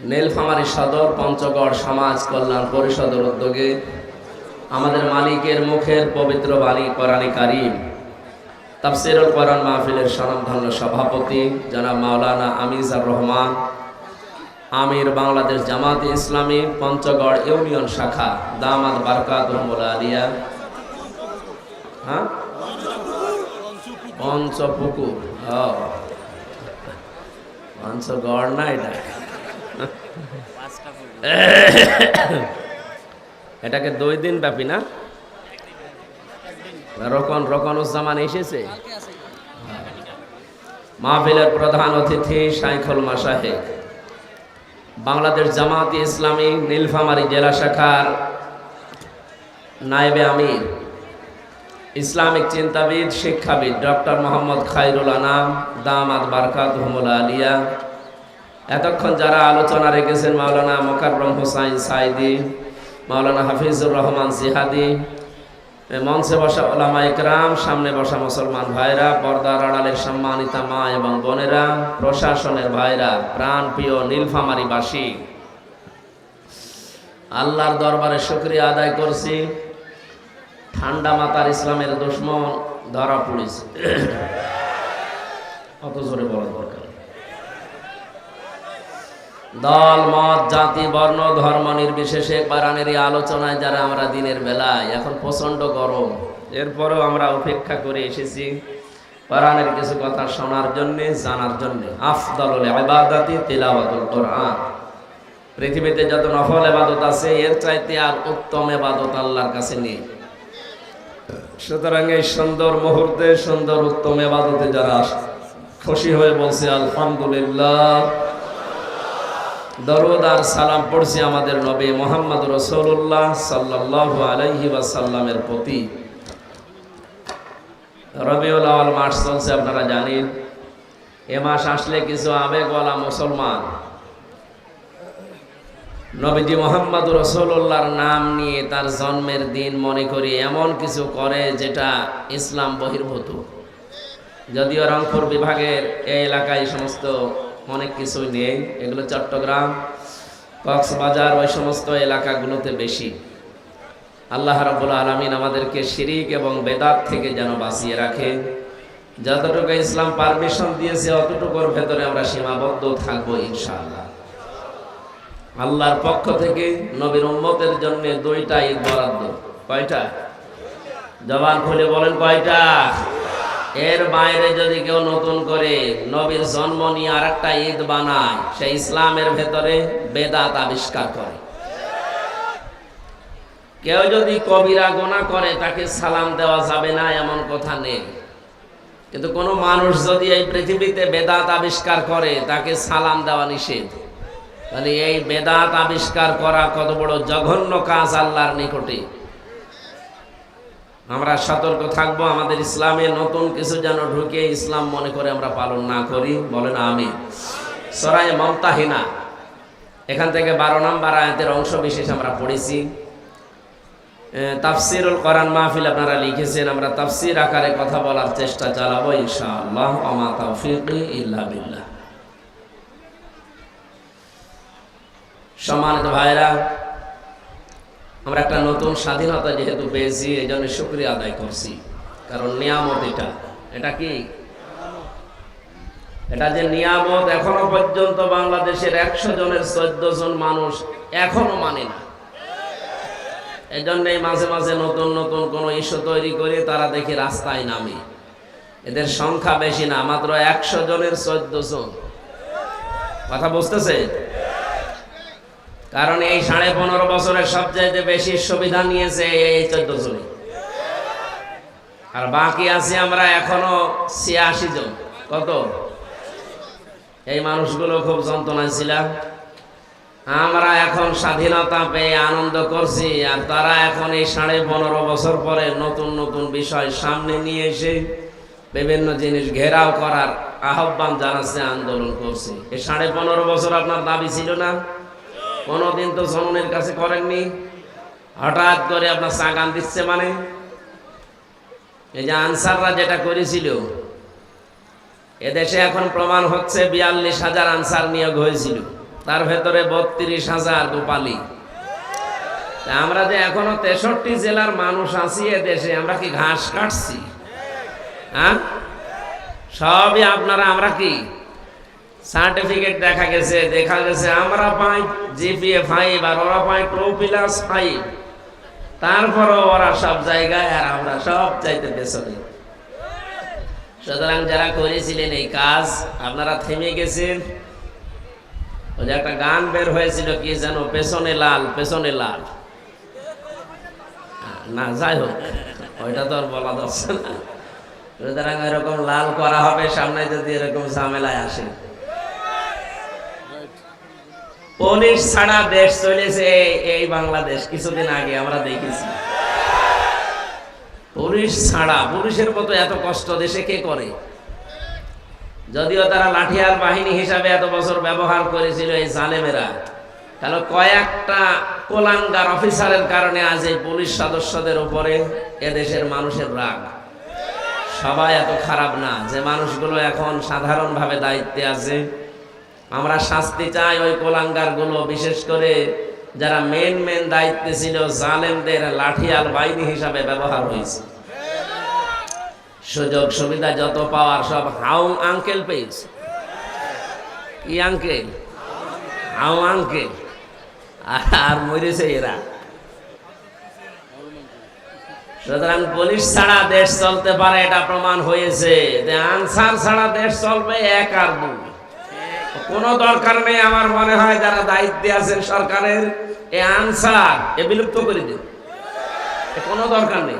নীলফামারী সদর পঞ্চগড় সমাজ কল্যাণ পরিষদের উদ্যোগে আমাদের মালিকের মুখের পবিত্র বাণী কোরআনে কারীম তাফসীরুল কোরআন মাহফিলের স্বনামধন্য সভাপতি জনাব মাওলানা আমিজার রহমান আমির বাংলাদেশ জামাতে ইসলামী পঞ্চগড় ইউনিয়ন শাখা দামাত বারকাতুহুল আলিয়া পঞ্চপুকুর পঞ্চগড় না এটাকে 2 দিন ব্যাপী না রকনুজ্জামান এসেছে। মাহফিলের প্রধান অতিথি শাইখুল মাশায়েখ বাংলাদেশ জামাতে ইসলামী নীলফামারী জেলা শাখার নায়েবে আমির ইসলামিক চিন্তাবিদ শিক্ষাবিদ ডক্টর মোহাম্মদ খায়রুল আনাম দামাত বারকাতুহুল আলিয়া। এতক্ষণ যারা আলোচনা রেখেছেন মাওলানা মোকাররম হোসাইন সাইদি, মাওলানা হাফিজুর রহমান জিহাদি, মঞ্চে বসা ওলামা ইকরাম, সামনে বসা মুসলমান ভাইরা, পর্দার আড়ালের সম্মানিতা মা এবং বোনেরা, প্রশাসনের ভাইরা, প্রাণপ্রিয় নীলফামারীবাসী, আল্লাহর দরবারে শুকরিয়া আদায় করছি। ঠান্ডা মাথার ইসলামের দুশমন ধরা পড়েছে, অত জোরে বলা দরকার। দল মত জাতি বর্ণ ধর্ম নির্বিশেষে কোরআনের এই আলোচনায় যারা আমরা দিনের বেলায়, এখন প্রচন্ড গরম, এরপরেও আমরা অপেক্ষা করে এসেছি কোরআনের কিছু কথা শোনার জন্যে, জানার জন্যে। আফদালুল ইবাদাতি তিলাওয়াতুল কোরআন। পৃথিবীতে যত নফল ইবাদত আছে এর চাইতে আর উত্তম ইবাদত আল্লাহর কাছে নেই। সুতরাং এই সুন্দর মুহূর্তে সুন্দর উত্তম ইবাদতে যারা খুশি হয়ে বলছে আলহামদুলিল্লাহ, দরুদ আর সালাম পড়ছি আমাদের নবী মুহাম্মদ রাসূলুল্লাহ সাল্লাল্লাহু আলাইহি ওয়াসাল্লামের প্রতি। রবিউল আউয়াল মাস চলছে, আপনারা জানেন। এ মাস আসলে কিছু আবেগওয়ালা মুসলমান নবীজি মুহাম্মদ রাসূলুল্লাহর নাম নিয়ে তার জন্মের দিন মনে করি এমন কিছু করে যেটা ইসলাম বহির্ভূত। যদিও রংপুর বিভাগের এই এলাকায় সমস্ত অনেক কিছুই নেই, এগুলো চট্টগ্রাম, কক্সবাজার ওই সমস্ত এলাকাগুলোতে বেশি। আল্লাহ রাব্বুল আলামিন আমাদেরকে শিরিক এবং বেদাত থেকে যেন বাঁচিয়ে রাখে। যতটুকু ইসলাম পারমিশন দিয়েছে অতটুকুর ভেতরে আমরা সীমাবদ্ধ থাকবো ইনশাআল্লাহ। আল্লাহর পক্ষ থেকে নবীর উম্মতের জন্য 2টা ঈদ বরাদ্দ। কয়টা? জবান খুলে বলেন কয়টা? এর বাইরে যদি কেউ নতুন করে নবীর জন্ম নিয়ে আরেকটা ঈদ বানায়, সে ইসলামের ভেতরে বেদাত আবিষ্কার করে। কেউ যদি কবিরা গুনাহ করে তাকে সালাম দেওয়া যাবে না এমন কথা নেই, কিন্তু কোনো মানুষ যদি এই পৃথিবীতে বেদাত আবিষ্কার করে তাকে সালাম দেওয়া নিষেধ। তাহলে এই বেদাত আবিষ্কার করা কত বড় জঘন্য কাজ আল্লাহর নিকটে। আমরা সতর্ক থাকবো, আমাদের ইসলামে নতুন কিছু যেন ঢুকে ইসলাম মনে করে আমরা পালন না করি। বলেন আমিন। সূরা মুমতাহিনা, এখান থেকে 12 নম্বর আয়াতের অংশ বিশেষ আমরা পড়েছি। তাফসীরুল কোরআন মাহফিল আপনারা লিখেছেন, আমরা তাফসীর আকারে কথা বলার চেষ্টা চালাবো ইনশাআল্লাহ। ওয়া মা তাওফীকি ইল্লা বিল্লাহ। সম্মানিত ভাইরা, আমরা একটা নতুন স্বাধীনতা যেহেতু পেয়েছি এই জন্য শুকরিয়া আদায় করছি, কারণ নিয়ামত এটা কি? এটা যে নিয়ামত এখনো পর্যন্ত বাংলাদেশের 100 জনের 14 জন মানুষ এখনো মানে না। এই জন্যই মাঝে মাঝে নতুন নতুন কোনো ইস্যু তৈরি করে তারা দেখি রাস্তায় নামে। এদের সংখ্যা বেশি না, মাত্র 100 জনের 14 জন। কথা বুঝতেছে? কারণ এই 15.5 বছরের সবচেয়ে বেশি সুবিধা নিয়েছে এই 14 জনই, আর বাকি আছে আমরা এখনো 86 জন। কত? এই মানুষগুলো খুব যন্ত্রণায় ছিলাম। আমরা এখন স্বাধীনতা পেয়ে আনন্দ করছি, আর তারা এখন এই 15.5 বছর পরে নতুন নতুন বিষয় সামনে নিয়ে এসে বিভিন্ন জিনিস ঘেরাও করার আহ্বান জানাচ্ছে, আন্দোলন করছে। এই 15.5 বছর আপনার দাবি ছিল না? কোনদিন তো জনগণের কাছে করেননি, হঠাৎ করে আপনার সাগান দিচ্ছে। মানে এই যে আনসাররা যেটা করেছিল, এদেশে এখন প্রমাণ হচ্ছে 42,000 আনসার নিয়োগ হয়েছিল। তার ভেতরে 32,000 গোপালী। আমরা যে এখনো 63 জেলার মানুষ আছি এ দেশে, আমরা কি ঘাস কাটছি? হ্যাঁ, সবই আপনারা। আমরা কি সার্টিফিকেট দেখা গেছে আমরা পাই জিপিএ 5 আর ওরা পাই 2+5, তারপরও ওরা সব জায়গায় আর আমরা সব চাইতে পেছনে। সুতরাং যারা করেছিলেন এই কাজ, আপনারা থেমে গেছেন। ওই যে একটা গান বের হয়েছিল, কি যেন, পেছনে লাল পেছনে লাল, না যাই হোক, ওইটা তো আর বলা যাচ্ছে না। সুতরাং এরকম লাল করা হবে সামনে যদি এরকম ঝামেলায় আসে। পুলিশ ছাড়া দেশ চলেছে এই বাংলাদেশ, কিছুদিন আগে আমরা দেখেছি। পুলিশ ছাড়া, পুলিশের মতো এত কষ্ট দেশে কে করে? যদিও তারা লাঠিয়াল বাহিনী হিসাবে এত বছর ব্যবহার করেছিল এই জালেমেরা, তাহলে কয়েকটা কোলাঙ্গার অফিসারের কারণে আজ এই পুলিশ সদস্যদের উপরে এদেশের মানুষের রাগ। সবাই এত খারাপ না যে মানুষগুলো এখন সাধারণভাবে দায়িত্বে আছে। আমরা শাস্তি চাই ওই কোলাঙ্গার গুলো, বিশেষ করে যারা মেন দায়িত্বে ছিল, জালেমদের লাঠিয়াল বাহিনী হিসাবে ব্যবহার হয়েছে। সুযোগ সুবিধা যত পাওয়ার সব হাউ আঙ্কেল পেয়েছে। কি আঙ্কেল? How uncle. আর মরেছে এরা। সুতরাং পুলিশ ছাড়া দেশ চলতে পারে, এটা প্রমাণ হয়েছে। যে আনসার ছাড়া দেশ চলবে 1 আর 2, কোনো দরকার নেই। আমার মনে হয় যারা দায়িত্বে আছেন সরকারের, এই আনসার বিলুপ্ত করে দিন, কোনো দরকার নেই।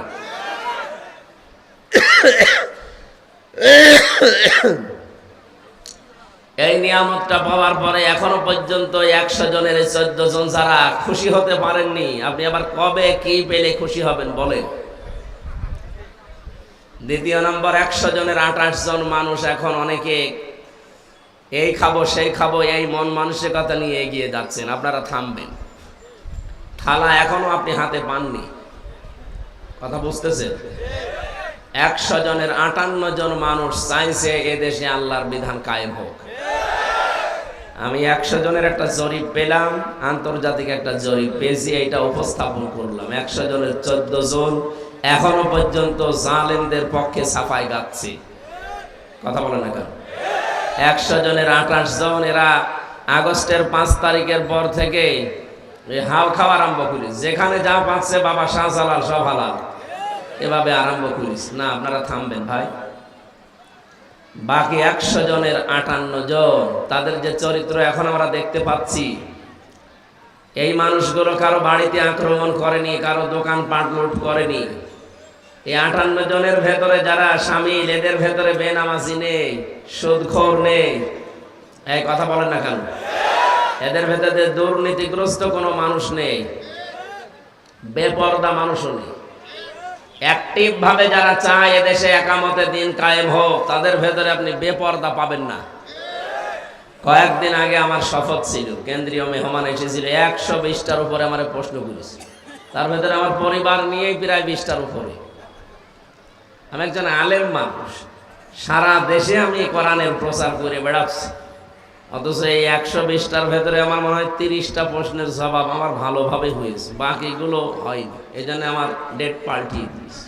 এই নিয়ামতটা পাওয়ার পরে এখনো পর্যন্ত 100 জনের 14 জন যারা খুশি হতে পারেননি, আপনি আবার কবে কি পেলে খুশি হবেন বলেন? দ্বিতীয় নম্বর, 100 জনের 28 জন মানুষ এখন অনেকে এই খাবো সেই খাবো এই মন মানসিকতা নিয়ে এগিয়ে যাচ্ছেন। আপনারা থামবেন। থালা এখনো আপনি হাতে পাননি, কথা বুঝতেছেন? 100 জনের 58 জন মানুষ চাইছে এদেশে আল্লাহর বিধান কায়েম হোক। আমি 100 জনের একটা জরিপ পেলাম, আন্তর্জাতিক একটা জরিপ পেয়েছি, এইটা উপস্থাপন করলাম। 100 জনের 14 জন এখনো পর্যন্ত জালেমদের পক্ষে সাফাই গাচ্ছে। কথা বলে না কেন? 100 জনের 28 জন এরা আগস্টের 5 তারিখের পর থেকে হাল খাওয়া আরম্ভ করিস, যেখানে যা পাচ্ছে বাবা শাহজালাল সব হালাল, এভাবে আরম্ভ করিস না। আপনারা থামবেন ভাই। বাকি 100 জনের 58 জন, তাদের যে চরিত্র এখন আমরা দেখতে পাচ্ছি, এই মানুষগুলো কারো বাড়িতে আক্রমণ করেনি, কারো দোকান পাট লুট করেনি। এই 58 জনের ভেতরে যারা শামিল, এদের ভেতরে বেনামাজি নেই, সুদখোর নেই। এই কথা বলেন না কেন? এদের ভেতরে দুর্নীতিগ্রস্ত কোনো মানুষ নেই, বেপরদা মানুষও নেই। অ্যাক্টিভ ভাবে যারা চায় এদেশে একামতের দিন কায়েম হোক, তাদের ভেতরে আপনি বেপরদা পাবেন না। কয়েকদিন আগে আমার শপথ ছিল, কেন্দ্রীয় মেহমান এসেছিল, 120টার উপরে আমার প্রশ্ন করেছে। তার ভেতরে আমার পরিবার নিয়েই প্রায় 20টার উপরে। আমি একজন আলেম মানুষ, সারা দেশে আমি কোরআনের প্রচার করে বেড়াচ্ছি, অথচ এই 120টার ভেতরে আমার মনে হয় 30টা প্রশ্নের জবাব আমার ভালোভাবে হয়েছে, বাকিগুলো হয়নি। এই জন্য আমার ডেট পাল্টিয়ে দিয়েছে।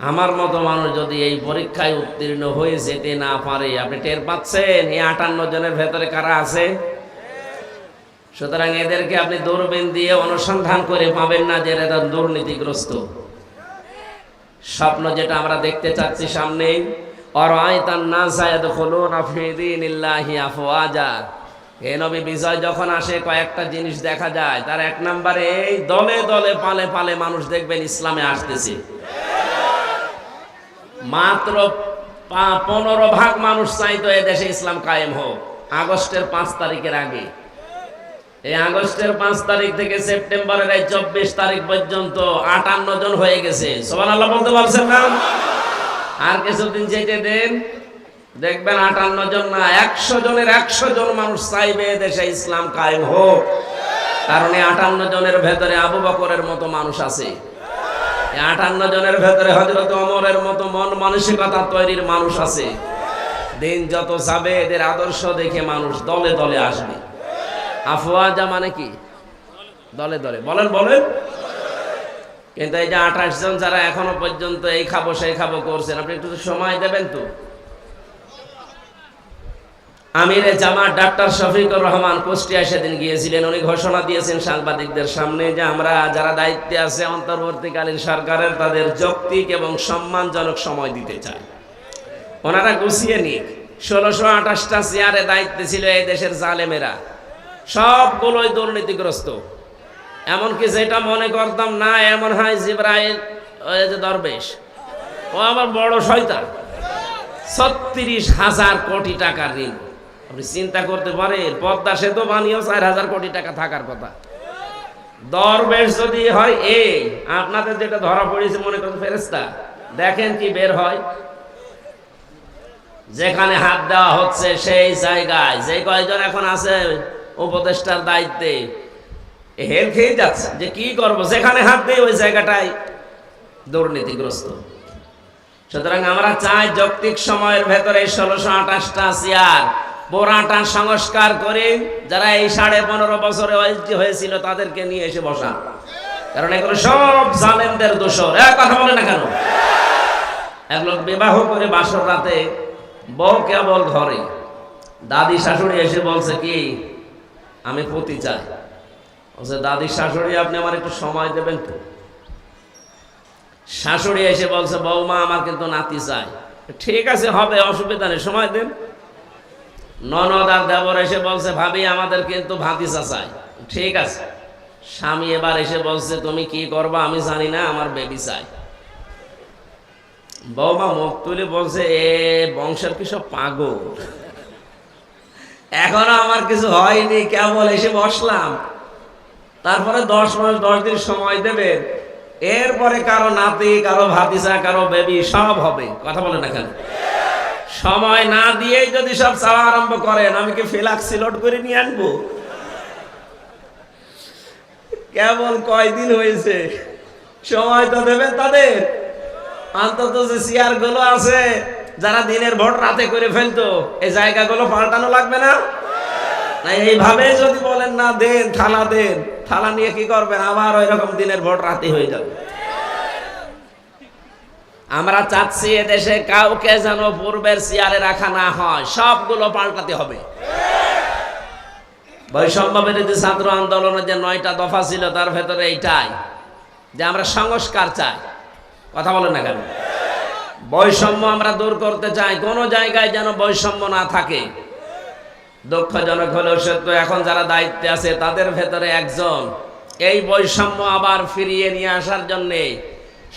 আমার মতো মানুষ যদি এই পরীক্ষায় উত্তীর্ণ হয়ে যেতে না পারে, আপনি টের পাচ্ছেন এই 58 জনের ভেতরে কারা আছে? সুতরাং এদেরকে আপনি দূরবীন দিয়ে অনুসন্ধান করে পাবেন না যে এরা দুর্নীতিগ্রস্ত। স্বপ্ন যেটা আমরা দেখতে চাচ্ছি সামনে, বিজয় যখন আসে কয়েকটা জিনিস দেখা যায়। তার 1 নম্বরে এই দলে দলে পালে পালে মানুষ দেখবেন ইসলামে আসতেছে। মাত্র 15% মানুষ চাইতো এদেশে ইসলাম কায়েম হোক আগস্টের 5 তারিখের আগে। এই আগস্টের 5 তারিখ থেকে সেপ্টেম্বরের এই 24 তারিখ পর্যন্ত 58 জন হয়ে গেছে। সুবহানাল্লাহ বলতে পারছেন না? আর কিছুদিন যেতে দেন, দেখবেন 58 জন না, 100 জনের 100 জন মানুষ চাইবে দেশে ইসলাম কায়েম হোক। কারণ এই 58 জনের ভেতরে আবু বকরের মতো মানুষ আছে, এই 58 জনের ভেতরে হযরত ওমরের মতো মন মানসিকতা তৈরির মানুষ আছে, দিন যত যাবে এদের আদর্শ দেখে মানুষ দলে দলে আসবে। আফওয়াজা মানে কি? দলে দলে। বলেন বলেন। কিন্তু এই যে 28 জন যারা এখনো পর্যন্ত এই খাবো সেই খাবো করছেন, আপনি একটু সময় দেবেন তো। আমিরে জামাত ডাক্তার শফিকুর রহমান কুষ্টিয়া সেদিন গিয়েছিলেন। উনি ঘোষণা দিয়েছেন সাংবাদিকদের সামনে যে আমরা যারা দায়িত্বে আছে অন্তর্বর্তীকালীন সরকারের, তাদের যৌক্তিক এবং সম্মানজনক সময় দিতে চাই। ওনারা গুছিয়ে নিক। 1628টা চেয়ারে দায়িত্বে ছিল এই দেশের জালেমেরা, সবগুলোই দুর্নীতিগ্রস্ত। এমনকি যেটা মনে করতাম না, এমন হয় জিবরাইল ওই যে দরবেশ, ও আবার বড় শয়তান। 36,000 কোটি টাকার ঋণ। আপনি চিন্তা করতে পারেন, পদ্মা সেতু বানিয়েও 4,000 কোটি টাকা থাকার কথা। দরবেশ যদি হয় এই আপনাদের যেটা ধরা পড়েছে মনে করেন ফেরেশতা, দেখেন কি বের হয়। যেখানে হাত দেওয়া হচ্ছে সেই জায়গায় যে কয়জন এখন আছে উপদেষ্টার দায়িত্বে, হেল খেয়ে যাচ্ছে যে কি করব, যেখানে হাত দেয় ওই জায়গাটাই দুর্নীতিগ্রস্ত। সুতরাং আমরা চাই যৌক্তিক সময়ের ভেতরে 1628টা চেয়ার পুরাটা সংস্কার করে যারা এই 15.5 বছরে হয়েছিল তাদেরকে নিয়ে এসে বসা। কারণ এগুলো সব জালেমদের দোষর। এক কথা বলে না কেন? এক লোক বিবাহ করে বাসর রাতে বউ কেবল ঘরে, দাদি শাশুড়ি এসে বলছে কি আমি পতি চাই। বলছে দাদি শাশুড়ি আপনি আমার একটু সময় দেবেন তো। শাশুড়ি এসে বলছে বৌমা আমার কিন্তু নাতি চাই। ঠিক আছে হবে, অসুবিধা নেই, সময় দেন। ননদ আর দেবর এসে বলছে ভাবি আমাদের কিন্তু ভাতিজা চাই। ঠিক আছে। স্বামী এবার এসে বলছে তুমি কি করবা আমি জানি না, আমার বেবি চাই। বৌমা মুখ তুলে বলছে এ বংশের কি সব পাগল, এখনো আমার কিছু হয়নি, কেবল এসে বসলাম। তারপরে 10 মাস 10 দিন সময় দেবেন, এরপরে কারো নাতি, কারো ভাতিজা, কারো বেবি সব হবে। কথা বলে না কেন? সময় না দিয়েই যদি সব চাওয়া আরম্ভ করেন, আমি কি ফ্লাক্সি লোড করে নিয়ে আনবো? কেবল কয়দিন হয়েছে, সময় তো দেবেন তাদের। অন্তত যে চেয়ার গুলো আছে যারা দিনের ভোট রাতে করে ফেলতো, এই জায়গাগুলো পাল্টানো লাগবে না? এইভাবে যদি বলেন না দেন, থালা দেন, থালা নিয়ে কি করবেন? আবার ওই রকম দিনের ভোট রাতে হয়ে যাবে। আমরা চাচ্ছি এদেশে কাউকে যেন পূর্বের চেয়ারে রাখা না হয়, সবগুলো পাল্টাতে হবে। বৈষম্য বিরোধী ছাত্র আন্দোলনের যে 9টা দফা ছিল তার ভেতরে এইটাই যে আমরা সংস্কার চাই। কথা বলেন না কেন? বৈষম্য আমরা দূর করতে চাই, কোন জায়গায় যেন বৈষম্য না থাকে। দুঃখজনক হলেও সত্য, এখন যারা দায়িত্বে আছে তাদের ভেতরে একজন এই বৈষম্য আবার ফিরিয়ে নিয়ে আসার জন্যে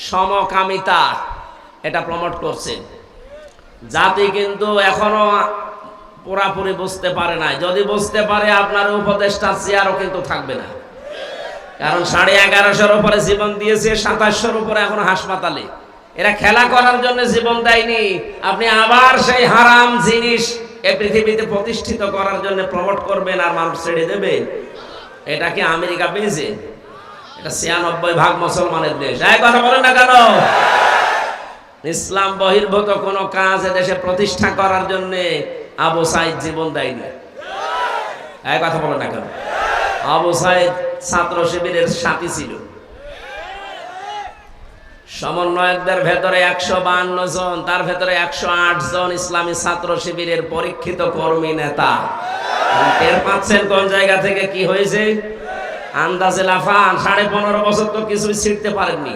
সমকামিতা এটা প্রমোট করছে। জাতি কিন্তু এখনো পুরাপুরি বুঝতে পারে না। যদি বুঝতে পারে আপনার উপদেষ্টা চেয়ারও কিন্তু থাকবে না। কারণ 1150-এর উপরে জীবন দিয়েছে, 2700-এর উপরে এখন হাসপাতালে। এরা খেলা করার জন্য জীবন দেয়নি। আপনি আবার সেই হারাম জিনিস এই পৃথিবীতে প্রতিষ্ঠিত করার জন্য প্রমোট করবেন আর মানুষ ছেড়ে দেবেন? এটা কি আমেরিকা পেয়েছে? এটা 96% মুসলমানের দেশ। এই কথা বলেন না কেন? ইসলাম বহির্ভূত কোন কাজ দেশে প্রতিষ্ঠা করার জন্য আবু সাইদ জীবন দেয়নি। এই কথা বলেন না কেন? আবু সাইদ ছাত্র শিবিরের সাথী ছিল। সমন্বয়কদের ভেতরে 152 জন, তার ভেতরে 108 জন ইসলামী ছাত্র শিবিরের পরীক্ষিত কর্মী নেতা। টের পাচ্ছেন কোন জায়গা থেকে কি হয়েছে? আন্দাজে লাফান। 15.5 বছর তো কিছুই ছিঁড়তে পারেননি।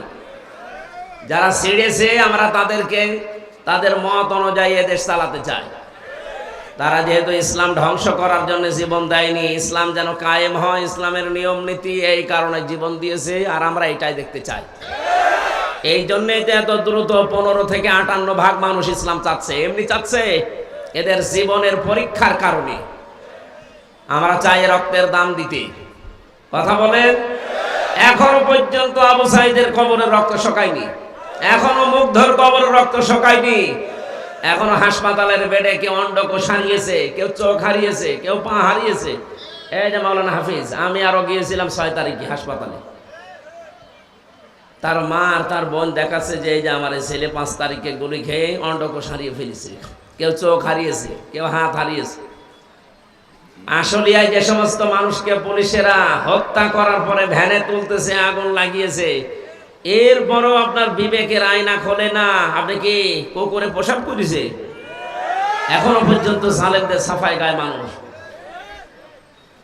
যারা ছিঁড়েছে আমরা তাদেরকে তাদের মত অনুযায়ী এদেশ চালাতে চাই। তারা যেহেতু ইসলাম ধ্বংস করার জন্য জীবন দেয়নি, ইসলাম যেন কায়েম হয়, ইসলামের নিয়ম নীতি, এই কারণে জীবন দিয়েছে। আর আমরা এটাই দেখতে চাই। এই জন্যই তো এত দ্রুত 15 থেকে 58% মানুষ ইসলাম চাচ্ছে। এমনি চাচ্ছে, এদের জীবনের পরীক্ষার কারণে। আমরা চাই রক্তের দাম দিতে। কথা বলেন। এখনো পর্যন্ত আবু সাইদের কবরের রক্ত শোকায়নি, এখনো মুগ্ধর কবরের রক্ত শোকায়নি। এখনো হাসপাতালের বেডে কেউ অন্ডকোষ হারিয়েছে, কেউ চোখ হারিয়েছে, কেউ পা হারিয়েছে। এই যে মাওলানা হাফিজ, আমি আরো গিয়েছিলাম 6 তারিখে হাসপাতালে। তার মা আর তার বোন দেখাচ্ছে যে এই যে আমার ছেলে 5 তারিখে গুলি খেয়ে অন্ডকোষ হারিয়ে ফেলেছে। কেউ চোখ হারিয়েছে, কেউ হাত হারিয়েছে। আশুলিয়ায় যে সমস্ত মানুষকে পুলিশেরা হত্যা করার পরে ভ্যানে তুলতেছে, আগুন লাগিয়েছে, এরপরও আপনার বিবেকের আয়না খোলে না। আপনি কি কুকুরে পোশাক করেছে? এখনো পর্যন্ত জালেমদের সাফাই গায় মানুষ।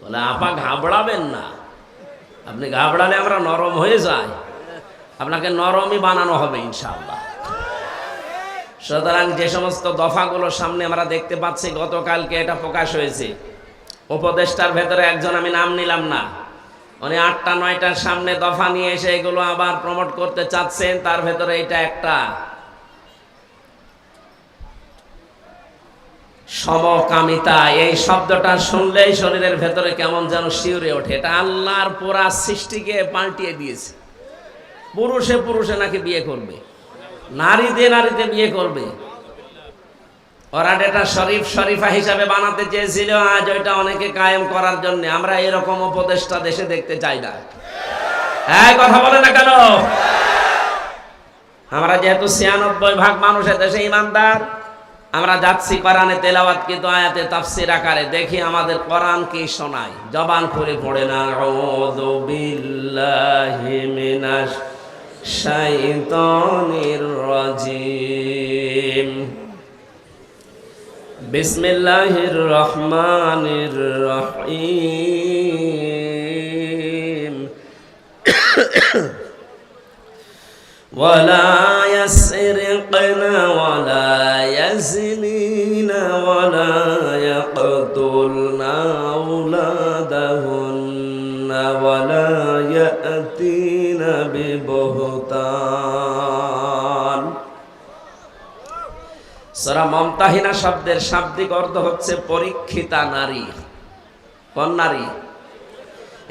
বলে আপা ঘাবড়াবেন না, আপনি ঘাবড়ালে আমরা নরম হয়ে যাই, আপনাকে নরমই বানানো হবে ইনশাআল্লাহ। সুতরাং যে সমস্ত দফাগুলো সামনে আমরা দেখতে পাচ্ছি, গতকালকে এটা প্রকাশ হয়েছে, উপদেষ্টার ভেতরে একজন, আমি নাম নিলাম না, উনি 8টা 9টার সামনে দফা নিয়ে এসে এগুলো আবার প্রমোট করতে চাচ্ছেন। তার ভেতরে এটা একটা সমকামিতা, এই শব্দটা শুনলেই শরীরের ভেতরে কেমন যেন শিউরে ওঠে। এটা আল্লাহর পুরা সৃষ্টিকে পাল্টিয়ে দিয়েছে। পুরুষে পুরুষে নাকি বিয়ে করবে, নারীতে নারীতে বিয়ে করবে। ওরা এটা শরীফ শরীফা হিসাবে বানাতে চেয়েছিল, আজ ওইটা অনেকে কায়েম করার জন্য। আমরা এরকম উপদেষ্টা দেশে দেখতে চাই না। হ্যাঁ, কথা বলে না কেন? আমরা যেহেতু 96% মানুষের দেশে ইমানদার, আমরা যাচ্ছি কোরআনে তেলাওয়াত, কিন্তু আয়াতে তাফসীর আকারে দেখি আমাদের কোরআন কি শোনায়। জবান করে পড়ে না, আউযু বিল্লাহি মিনাশ শাইতানির রাজিম, বিসমিল্লাহির রহমানির রহিম, ওয়ালা ইয়াসরিকনা ওয়ালা ইয়াজনিনা ওয়ালা ইয়াকতুলনা আওলাদাহুন্না ওয়ালা ইয়াতিনা বিবহতান। সূরা মুমতাহিনা শব্দের শাব্দিক অর্থ হচ্ছে পরীক্ষিতা নারী। কোন নারী?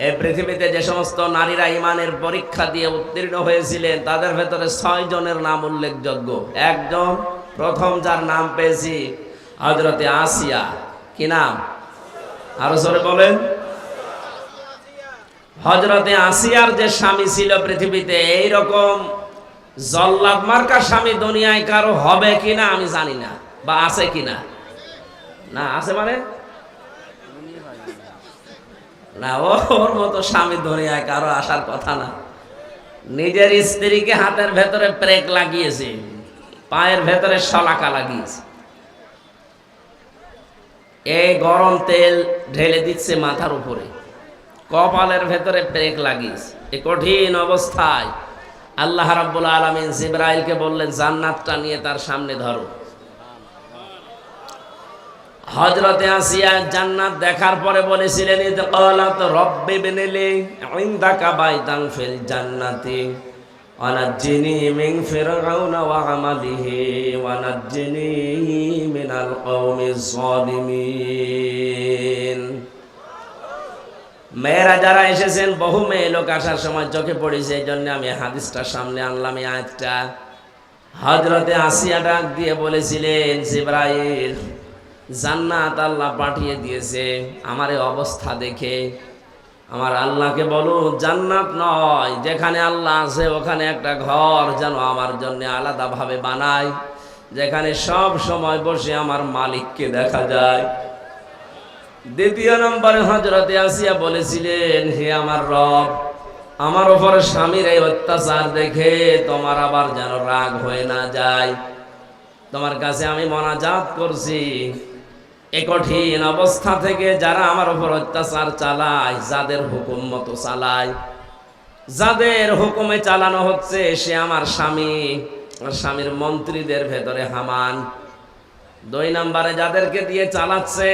এই পৃথিবীতে যে সমস্ত নারীরা ইমানের পরীক্ষা দিয়ে উত্তীর্ণ হয়েছিলেন, তাদের ভেতরে 6 জনের নাম উল্লেখযোগ্য। একজন, প্রথম যার নাম পেয়েছি, হযরতে আসিয়া। কি নাম? আরো জোরে বলেন। হযরতে আসিয়ার যে স্বামী ছিল পৃথিবীতে, এইরকম জল্লাদ মার্কা স্বামী দুনিয়ায় কারো হবে কিনা আমি জানি না, বা আছে কিনা। না আছে মানে না, ওর মতো স্বামী দুনিয়ায় কারো আসার কথা না। নিজের স্ত্রীকে হাতের ভেতরে প্রেক লাগিয়েছে, পায়ের ভেতরে শলাকা লাগিয়েছে, এই গরম তেল ঢেলে দিচ্ছে মাথার উপরে, কপালের ভেতরে প্রেক লাগিয়েছে। এই কঠিন অবস্থায় আল্লাহ রাব্বুল আলামিন জিবরাইলকে বললেন, জান্নাতটা নিয়ে তার সামনে ধরো। হযরতে আসিয়া জান্নাত দেখার পরে বলেছিলেন, ইদ ক্বালাত রাব্বি বিনিলি ইনদাকা বাইতান ফিল জান্নাতি ওয়া নাজ্জিনি মিন ফিরআউনা ওয়া আমালিহি ওয়া নাজ্জিনি মিনাল কওমিজ যালিমিন। মেয়েরা যারা এসেছেন, বহু মেয়ে লোক আসার সময় চোখে পড়েছে, এই জন্য আমি হাদিসটা সামনে আনলাম, এই আয়াতটা। হযরতে আসিয়া ডাক দিয়ে বলেছিলেন, জিবরাইল, জান্নাত আল্লাহ পাঠিয়ে দিয়েছে আমার এই অবস্থা দেখে। আমার আল্লাহকে বলো, জান্নাত নয়, যেখানে আল্লাহ আছে ওখানে একটা ঘর যেন আমার জন্য আলাদাভাবে বানায়, যেখানে সব সময় বসে আমার মালিককে দেখা যায়। দ্বিতীয় নম্বরে হযরতে আসিয়া বলেছিলেন, হে আমার রব, আমার উপরে স্বামীর এই অত্যাচার দেখে তোমার আবার যেন রাগ হয়ে না যায়। তোমার কাছে আমি মোনাজাত করছি, এই কঠিন অবস্থা থেকে যারা আমার উপর অত্যাচার চালায়, যাদের হুকুম মতো চালায়, যাদের হুকুমে চালানো হচ্ছে, সে আমার স্বামী, স্বামীর মন্ত্রীদের ভেতরে হামান। 2 নম্বরে যাদেরকে দিয়ে চালাচ্ছে,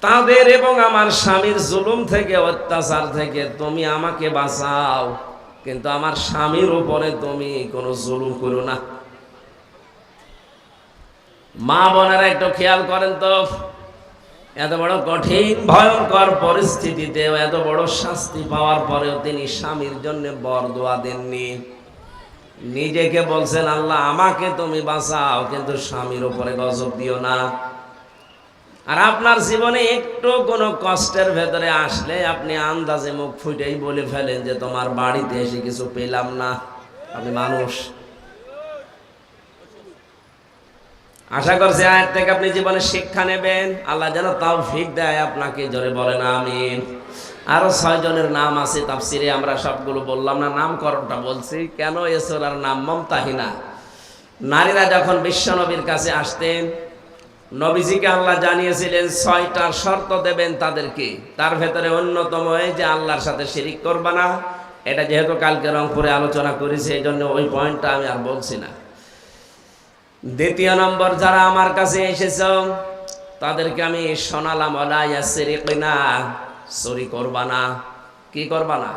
তাদের এবং আমার স্বামীর জুলুম থেকে, অত্যাচার থেকে তুমি আমাকে বাঁচাও, কিন্তু আমার স্বামীর উপরে তুমি কোনো জুলুম করো না। মা বোনেরা একটু খেয়াল করেন তো, এত বড় কঠিন ভয়ঙ্কর পরিস্থিতিতেও, এত বড় শাস্তি পাওয়ার পরেও তিনি স্বামীর জন্য বরদোয়া দেননি। নিজেকে বলছেন, আল্লাহ আমাকে তুমি বাঁচাও, কিন্তু স্বামীর উপরে গজব দিও না। আর আপনার জীবনে একটু কোনো কষ্টের ভেতরে আসলে আপনি আন্দাজে মুখ ফুটেই বলে ফেলেন যে তোমার বাড়িতে এসে কিছু পেলাম না, আমি মানুষ। আশা করছি আয়াত থেকে আপনি জীবনে শিক্ষা নেবেন। আল্লাহ যেন তৌফিক দেয় আপনাকে, জোরে বলেন আমিন। আরো 6 জনের নাম আছে তাফসিরে, আমরা সবগুলো বললাম না, নামকরণটা বলছি। কেন? এ সূরার নাম মুমতাহিনা। নারীরা যখন বিশ্বনবীর কাছে আসতেন, নবীজিকে আল্লাহ জানিয়েছিলেন 6টা শর্ত দেবেন তাদেরকে। তার ভেতরে অন্যতম এই যে আল্লাহর সাথে শিরিক করবা না। এটা যেহেতু কালকে রংপুরে আলোচনা করেছি, এই জন্য ওই পয়েন্টটা আমি আর বলছি না। দ্বিতীয় নম্বর, যারা আমার কাছে এসেছ তাদেরকে আমি শোনালাম ওয়ালা ইয়াসরিকনা, চুরি করবা না। কি করবা না?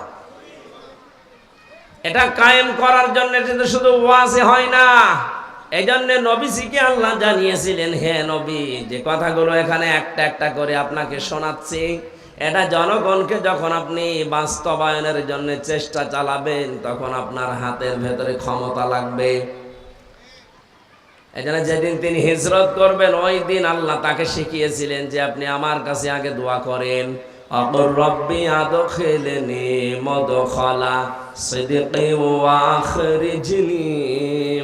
এটা কায়েম করার জন্য কিন্তু শুধু ওয়াজে হয় না। এই জন্য নবীজিকে আল্লাহ জানিয়েছিলেন, হে নবী, যে কথাগুলো এখানে একটা একটা করে আপনাকে শোনাচ্ছি, এটা জনগণকে যখন আপনি বাস্তবায়নের জন্য চেষ্টা চালাবেন, তখন আপনার হাতের ভেতরে ক্ষমতা লাগবে। এই জন্য যেদিন তিনি হিজরত করবেন, ওই দিন আল্লাহ তাকে শিখিয়েছিলেন যে আপনি আমার কাছে আগে দোয়া করেন, আকুর রব্বি আদখিলনি মুদখালা সিদকি ওয়া আখরিজনি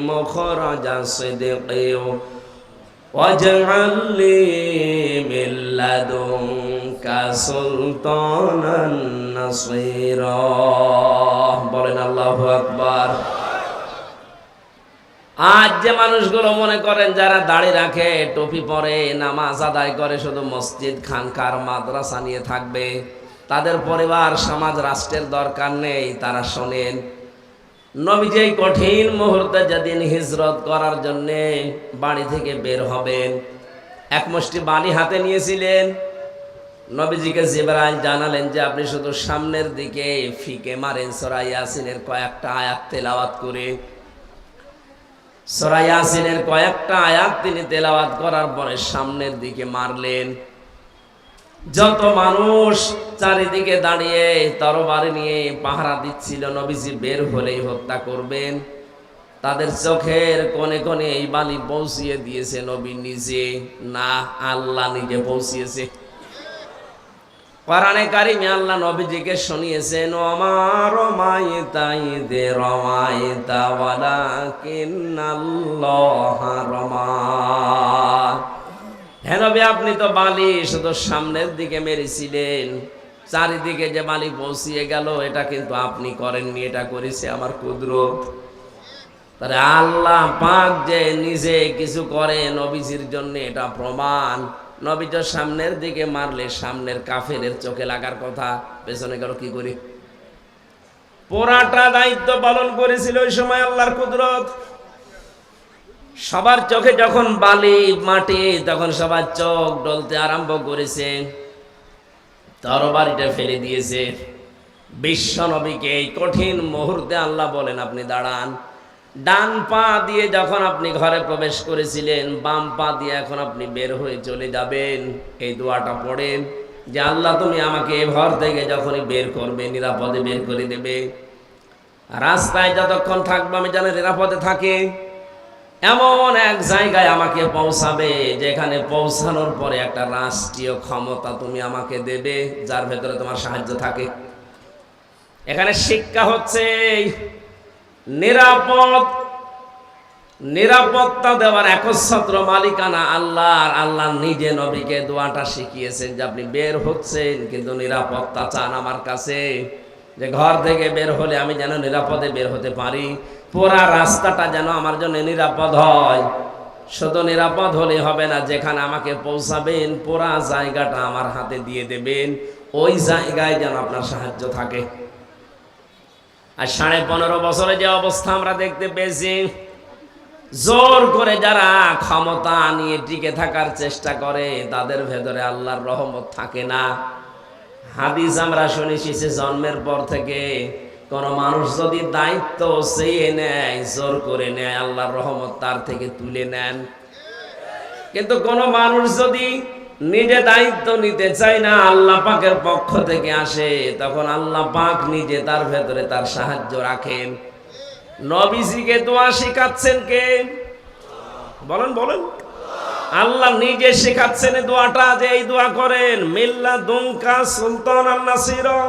মুখরাজা সিদকি ওয়াজআল লি মিন লাদুনকা সুলতানান নাসীরা। বলেন আল্লাহু আকবার। আজ যে মানুষগুলো মনে করেন যারা দাড়ি রাখে, টুপি পরে, নামাজ আদায় করে, শুধু মসজিদ খানকার মাদ্রাসা নিয়ে থাকবে, তাদের পরিবার সমাজ রাষ্ট্রের দরকার নেই। তারা শোনেন, নবীজি এই কঠিন মুহূর্তে যেদিন হিজরত করার জন্য বাড়ি থেকে বের হবেন, এক মুষ্টি বালি হাতে নিয়েছিলেন। নবীজিকে জিবরাইল জানালেন যে আপনি শুধু সামনের দিকে ফিকে মারেন সূরা ইয়াসিনের কয়েকটা আয়াত তেলাওয়াত করে। সূরা ইয়াসিনের কয়েকটা আয়াত তিনি তেলাওয়াত করার পরে সামনের দিকে মারলেন। যত মানুষ চারিদিকে দাঁড়িয়ে তরবারি নিয়ে পাহারা দিচ্ছিল, নবীজি বের হলেই হত্যা করবেন, তাদের চোখের কোণে কোণে এই বালি পৌঁছিয়ে দিয়েছে নবী নিজে না, আল্লাহ নিজে পৌঁছিয়েছে। কোরআনে কারিমে আল্লাহ নবীজিকে শুনিয়েছেন, আমার রমাইতা ইদে রমাইতা ওয়ালাকিন্নাল্লাহ রমা। হে নবী, আপনি তো বালি শুধু সামনের দিকে মেরেছিলেন, চারিদিকে যে বালি পৌঁছিয়ে গেল এটা কিন্তু আপনি করেননি, এটা করেছে আমার কুদরত। তাহলে আল্লাহ পাক যে নিজে কিছু করে নবীজির জন্য, এটা প্রমাণ। নবী তো সামনের দিকে মারলে সামনের কাফেরের চোখে লাগার কথা, পেছনে গেল কি করি? পুরাটা দায়িত্ব পালন করেছিল ওই সময় আল্লাহর কুদরত। সবার চোখে যখন বালি মাটি, তখন সবার চোখ ডলতে আরম্ভ করেছে, তরবারিটা ফেলে দিয়েছে। বিশ্ব নবীকে এই কঠিন মুহূর্তে আল্লাহ বলেন আপনি দাঁড়ান। ডান পা দিয়ে যখন আপনি ঘরে প্রবেশ করেছিলেন, বাম পা দিয়ে এখন আপনি বের হয়ে চলে যাবেন, এই দোয়াটা পড়েন যে আল্লাহ তুমি আমাকে এই ঘর থেকে যখনই বের করবে নিরাপদে বের করে দেবে। রাস্তায় যতক্ষণ থাকবো আমি যেন নিরাপদে থাকে, এমন এক জায়গায় আমাকে পৌঁছাবে যেখানে পৌঁছানোর পরে একটা রাষ্ট্রীয় ক্ষমতা তুমি আমাকে দেবে, যার ভেতরে তোমার সাহায্য থাকে। এখানে শিক্ষা হচ্ছে নিরাপত্তা দেওয়ার একচ্ছত্র মালিকানা আল্লাহর। আল্লাহ নিজে নবীকে দোয়াটা শিখিয়েছেন যে আপনি বের হচ্ছেন কিন্তু নিরাপত্তা চান আমার কাছে, যে ঘর থেকে বের হলে আমি যেন নিরাপদে বের হতে পারি, পুরা রাস্তাটা যেন আমার জন্য নিরাপদ হয়। শুধু নিরাপদ হলে হবে না, যেখানে আমাকে পৌঁছাবেন পুরা জায়গাটা আমার হাতে দিয়ে দেবেন, ওই জায়গায় যেন আপনার সাহায্য থাকে। আর 15.5 বছরে যে অবস্থা আমরা দেখতে পেয়েছি, জোর করে যারা ক্ষমতা নিয়ে টিকে থাকার চেষ্টা করে তাদের ভেতরে আল্লাহর রহমত থাকে না। হাদিস আমরা শুনেছি যে জন্মের পর থেকে কোন মানুষ যদি দায়িত্ব চেয়ে নেয়, জোর করে নেয়, আল্লাহর রহমত তার থেকে তুলে নেন। কিন্তু কোন মানুষ যদি নিজে দায়িত্ব নিতে চায় না, আল্লাহ পাকের পক্ষ থেকে আসে, তখন আল্লাহ পাক নিজে তার ভেতরে তার সাহায্য রাখেন। নবীজিকে দোয়া শেখাচ্ছেন কে? বলেন বলেন। আল্লাহ নিজে শেখাচ্ছেন এই দোয়াটা, যে এই দোয়া করেন, মিল্লাদুনকা সুলতানান নাসীরা,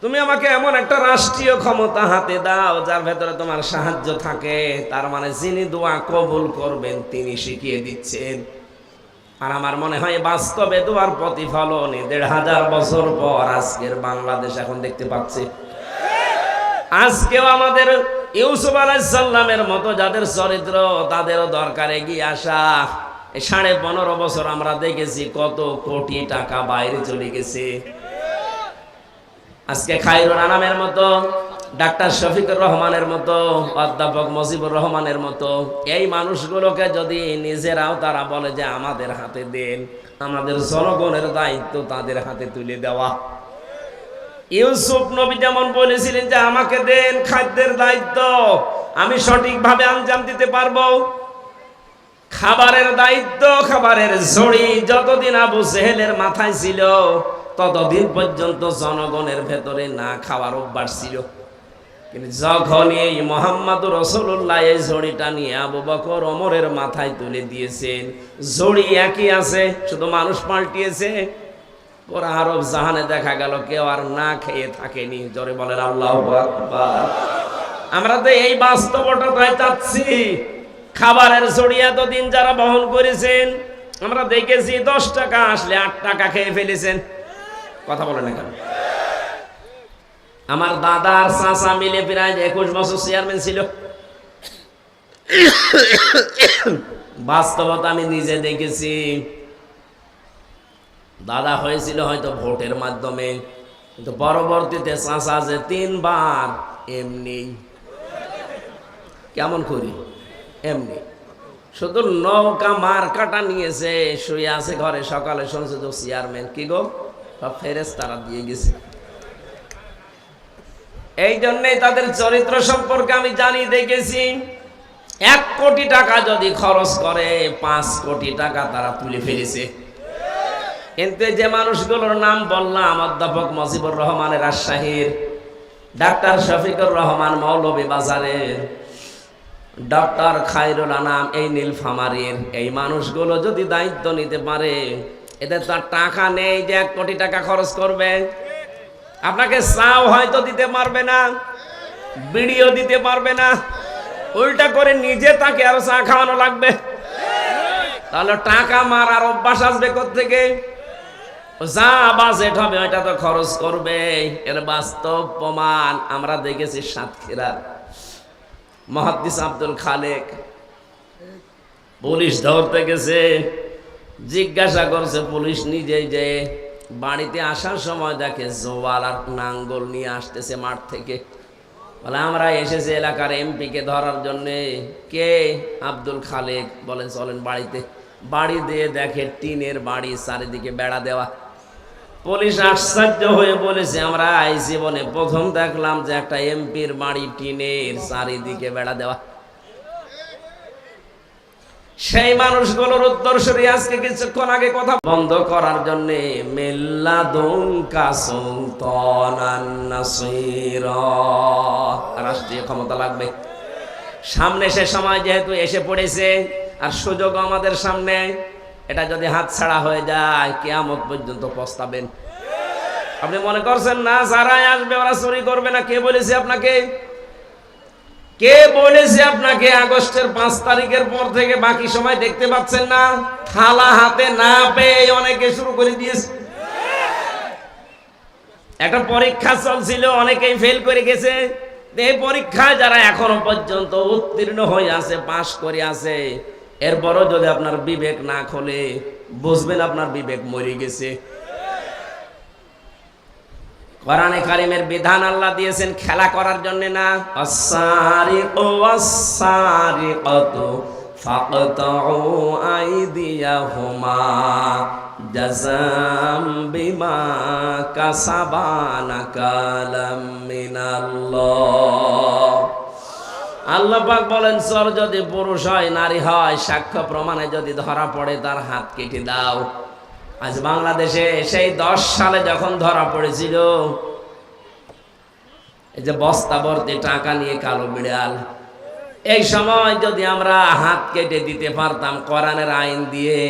তুমি আমাকে এমন একটা রাষ্ট্রীয় ক্ষমতা হাতে দাও যার ভেতরে তোমার সাহায্য থাকে, তার মানে যিনি দোয়া কবুল করবেন তিনি শিখিয়ে দিচ্ছেন। আর আমার মনে হয় বাস্তবে দোয়ার প্রতিফলন ১৫০০ বছর পর আজকের বাংলাদেশ এখন দেখতে পাচ্ছে। আজকেও আমাদের ইউসুফ আলাইহিস সালামের মতো যাদের চরিত্র, তাদেরও দরকার এগিয়ে আসা। ১৫.৫ বছর আমরা দেখেছি কত কোটি টাকা বাইরে চলে গেছে। আজকে খায়রুল আনামের মতো, ডাক্তার শফিকুর রহমানের মতো, অধ্যাপক মুজিবুর রহমানের মতো এই মানুষগুলোকে যদি নিজেরাও তারা বলে যে আমাদের হাতে দেন, আমাদের জনগণের দায়িত্ব তাদের হাতে তুলে দেওয়া। ইউসুফ নবী যেমন বলেছিলেন যে আমাকে দেন খাদ্যের দায়িত্ব, আমি সঠিকভাবে আঞ্জাম দিতে পারবো। খাবারের দায়িত্ব, খাবারের ঝুড়ি যতদিন আবু জেহেলের মাথায় ছিল ততদিন পর্যন্ত জনগণের ভেতরে না খাওয়ার অভ্যাস ছিল। কিন্তু যখন এই মুহাম্মদুর রাসূলুল্লাহ এই ঝুড়িটা নিয়ে আবু বকর ওমরের মাথায় তুলে দিয়েছেন, ঝুড়ি একই আছে, শুধু মানুষ পাল্টিয়েছে। পুরো আরব জাহানে দেখা গেল কেউ আর না খেয়ে থাকেনি। জোরে বলেন আল্লাহু আকবার। আমরা তো এই বাস্তবতা তাই চাচ্ছি। খাবারের ঝুড়ি এতদিন যারা বহন করেছেন, আমরা দেখেছি 10 টাকা আসলে 8 টাকা খেয়ে ফেলেছেন। কথা বলেন না কেন? আমার দাদার চাচা মিলে প্রায় 21 বছর চেয়ারম্যান ছিল। বাস্তবতা আমি নিজে দেখেছি। দাদা হয়েছিল হয়তো ভোটের মাধ্যমে, কিন্তু পরবর্তীতে চাচা যে 3 বার এমনি, কেমন করি এমনি শুধু নৌকা মার কাটা নিয়েছে, শুয়ে আছে ঘরে। সকালে শুনছে তো চেয়ারম্যান, কি গো সব ফেরেশতারা দিয়ে গেছে। এই জন্যই তাদের চরিত্র সম্পর্কে আমি জানি, দেখেছি। 1 কোটি টাকা যদি খরচ করে 5 কোটি টাকা তারা তুলে ফেলেছে। কিন্তু যে মানুষগুলোর নাম বললাম, অধ্যাপক মুজিবুর রহমানের রাজশাহীর, ডাক্তার শফিকুর রহমান মৌলভী বাজারের, ডক্টর খায়রুল আনাম এই নীলফামারীর, এই মানুষগুলো যদি দায়িত্ব নিতে পারে, এদের তো টাকা নেই যে 1 কোটি টাকা খরচ করবে। আপনাকে চাও হয়তো দিতে পারবে না, বিড়িও দিতে পারবে না, উল্টা করে নিজে তাকে আরো চা খাওয়ানো লাগবে। তাহলে টাকা মারার অভ্যাস আসবে কোত্থেকে? যা বাজেট হবে ওইটা তো খরচ করবে। এর বাস্তব প্রমাণ আমরা দেখেছি সাতক্ষীরা। মুহাদ্দিস আব্দুল খালেক পুলিশ ধরতে গেছে, জিজ্ঞাসা করছে পুলিশ নিজেই, যে বাড়িতে আসার সময় দেখে জোয়াল আর নাঙ্গল নিয়ে আসতেছে মাঠ থেকে। বলে আমরা এসেছি এলাকার এমপি কে ধরার জন্যে। কে? আব্দুল খালেক। বলেন চলেন বাড়িতে। বাড়ি দিয়ে দেখে টিনের বাড়ি, চারিদিকে বেড়া দেওয়া। পুলিশ আশ্চর্য হয়ে বলেছে আমরা এই জীবনে প্রথম দেখলাম যে একটা এমপির বাড়ি টিনের, চারিদিকে বেড়া দেওয়া। সেই মানুষগুলোর উত্তরসূরি আজকে কিছুক্ষণ আগে কথা বন্ধ করার জন্য মিল্লাদুনকা সুলতানান নাসীরা, রাষ্ট্রীয় ক্ষমতা লাগবে সামনে। সে সময় যেহেতু এসে পড়েছে আর সুযোগ আমাদের সামনে, এটা যদি হাতছাড়া হয়ে যায় কিয়ামত পর্যন্ত পস্তাবেন। আপনি মনে করছেন না যারাই আসবে ওরা চুরি করবে না? কে বলেছে আপনাকে? কে বলেছে আপনাকে আগস্টের 5 তারিখের পর থেকে বাকি সময় দেখতে পাচ্ছেন না? থালা হাতে না পেয়ে অনেকে শুরু করে দিয়েছে। একটা পরীক্ষা চলছিল, অনেকেই ফেল করে গেছে। এই পরীক্ষায় যারা এখনো পর্যন্ত উত্তীর্ণ হয়ে আছে, পাশ করে আছে, এরপরও যদি আপনার বিবেক না খোলে বুঝবেন আপনার বিবেক মরে গেছে। কোরআনে কারিমের বিধান আল্লাহ দিয়েছেন খেলা করার জন্য না। আস-সারিকু ওয়াস-সারিকাতু ফাকতাউ আইদিয়াহুমা জাযাম বিমা কাসাবা নাকালাম মিনাল্লাহ। আল্লাহ পাক বলেন চোর যদি পুরুষ হয় নারী হয়, সাক্ষ্য প্রমাণে যদি ধরা পড়ে তার হাত কেটে দাও। আজ বাংলাদেশে সেই 10 সালে যখন ধরা পড়েছিল, এই যে বস্তা ভর্তি টাকা নিয়ে কালো বিড়াল, এই সময় যদি আমরা হাত কেটে দিতে পারতাম কোরআনের আইন দিয়ে,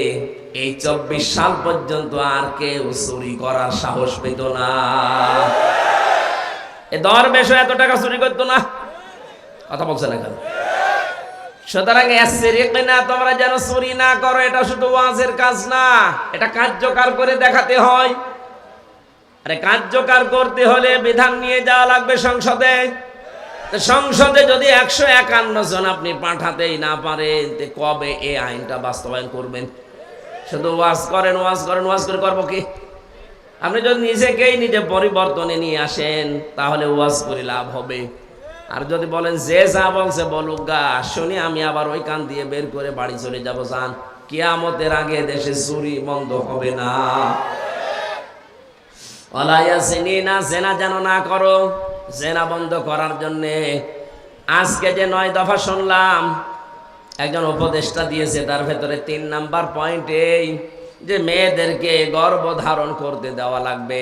এই 24 সাল পর্যন্ত আর কেউ চুরি করার সাহস পেত না। এ দরবেশও এত টাকা চুরি করতো না। কথা বলছে না কেন? সুতরাং না, তোমরা যেন চুরি না করো, এটা শুধু ওয়াজের কাজ না, এটা কার্যকর করে দেখাতে হয়। আরে কার্যকর করতে হলে বিধান নিয়ে যাওয়া লাগবে সংসদে। সংসদে যদি 151 জন আপনি পাঠাতেই না পারেন, কবে এই আইনটা বাস্তবায়ন করবেন? শুধু ওয়াজ করেন, ওয়াজ করেন, ওয়াজ করে করবো কি? আপনি যদি নিজেকেই নিজে পরিবর্তনে নিয়ে আসেন, তাহলে ওয়াজ করে লাভ হবে। আর যদি বলেন যে যা বলছে বলুক গা, শুনি আমি আবার ওই কান দিয়ে বের করে বাড়ি চলে যাব, যান, কিয়ামতের আগে দেশে চুরি বন্ধ হবে না। না, জেনা যেন না করো। জেনা বন্ধ করার জন্যে আজকে যে 9 দফা শুনলাম, একজন উপদেষ্টা দিয়েছে, তার ভেতরে 3 নাম্বার পয়েন্ট এই যে মেয়েদেরকে গর্ভধারণ করতে দেওয়া লাগবে।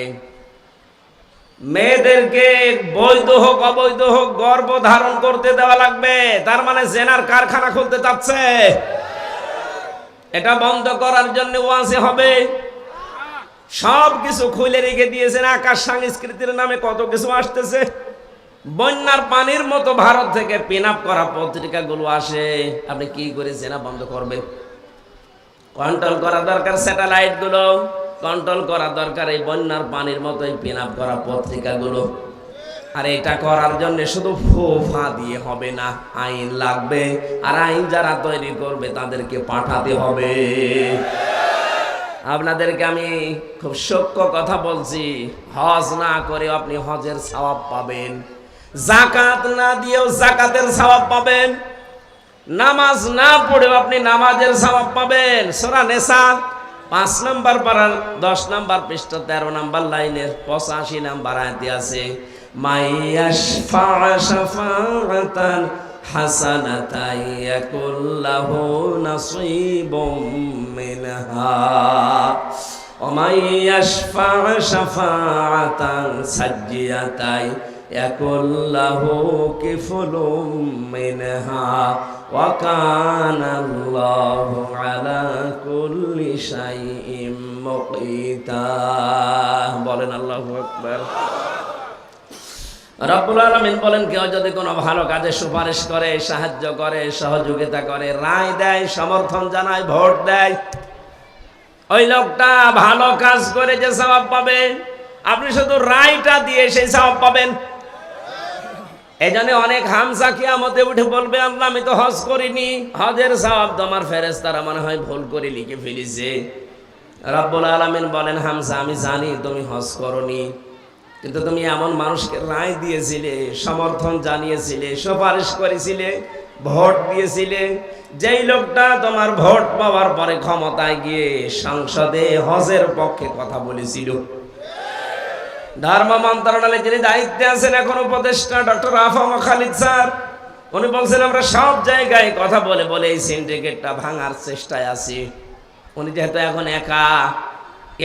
মেয়েদেরকে বৈধ হোক অবৈধ হোক গর্ভধারণ করতে দেওয়া লাগবে। তার মানে জেনার কারখানা খুলতে চাচ্ছে। এটা বন্ধ করার জন্য ওয়াজে হবে। সব কিছু খুলে রেখে দিয়েছেন। আকাশ সংস্কৃতির নামে কত কিছু আসতেছে। বন্যার পানির মতো ভারত থেকে পিন আপ করা পত্রিকাগুলো আসে। আপনি কি করে জেনা বন্ধ করবেন? কন্ট্রোল করা দরকার স্যাটেলাইট গুলো, কন্ট্রোল করা দরকার এই বন্যার পানির মতোই পিন আপ করা পত্রিকাগুলো। আর এটা করার জন্য শুধু ফোফা দিয়ে হবে না, আইন লাগবে। আর আইন যারা তৈরি করবে তাদেরকে পাঠাতে হবে। আপনাদেরকে আমি খুব সূক্ষ্ম কথা বলছি, হজ না করে আপনি হজের সওয়াব পাবেন, যাকাত না দিয়েও যাকাতের সওয়াব পাবেন, নামাজ না পড়েও আপনি নামাজের সওয়াব পাবেন। সূরা নিসা 5 নম্বর পারা 10 নম্বর পৃষ্ঠা 13 নম্বর লাইনের 85 নম্বর আয়াতে আছে, মাইয়াশফা শাফাআতান হাসানাতান ইয়াকুল্লাহু নাসীবুম মিনহা ওয়া মাইয়াশফা শাফাআতান সাজ্জিয়াতান ইয়াকুল্লাহু কিফলুম মিনহা ওয়া কানাল্লাহু আলা কুল্লি শাইইন মুকিতা। বলেন আল্লাহু আকবার। রব্বুল আলামিন বলেন, কেউ যদি কোনো ভালো কাজে সুপারিশ করে, সাহায্য করে, সহযোগিতা করে, রায় দেয়, সমর্থন জানায়, ভোট দেয়, ওই লোকটা ভালো কাজ করে যে সওয়াব পাবে, আপনি শুধু রায়টা দিয়ে সেই সওয়াব পাবেন। এই জন্য অনেক হামজা কিয়ামতে উঠে বলবে, আল্লাহ আমি তো হজ করিনি, হজের সওয়াব তোমার ফেরেশতারা মনে হয় ভুল করে লিখে ফেলেছে। রব্বুল আলামিন বলেন, হামজা আমি জানি তুমি হজ করনি, কিন্তু তুমি এমন মানুষকে রায় দিয়েছিলে, সমর্থন জানিয়েছিলে, সুপারিশ করেছিলে, ভোট দিয়েছিলে, যেই লোকটা তোমার ভোট পাওয়ার পরে ক্ষমতায় গিয়ে সংসদে হজের পক্ষে কথা বলেছিল। ধর্ম মন্ত্রণালয়ে যিনি দায়িত্বে আছেন এখন উপদেষ্টা ডক্টর আফাম খালিদ স্যার, উনি বলছেন আমরা সব জায়গায় কথা বলে বলে এই সিন্ডিকেটটা ভাঙার চেষ্টায় আছি। উনি যেহেতু এখন একা,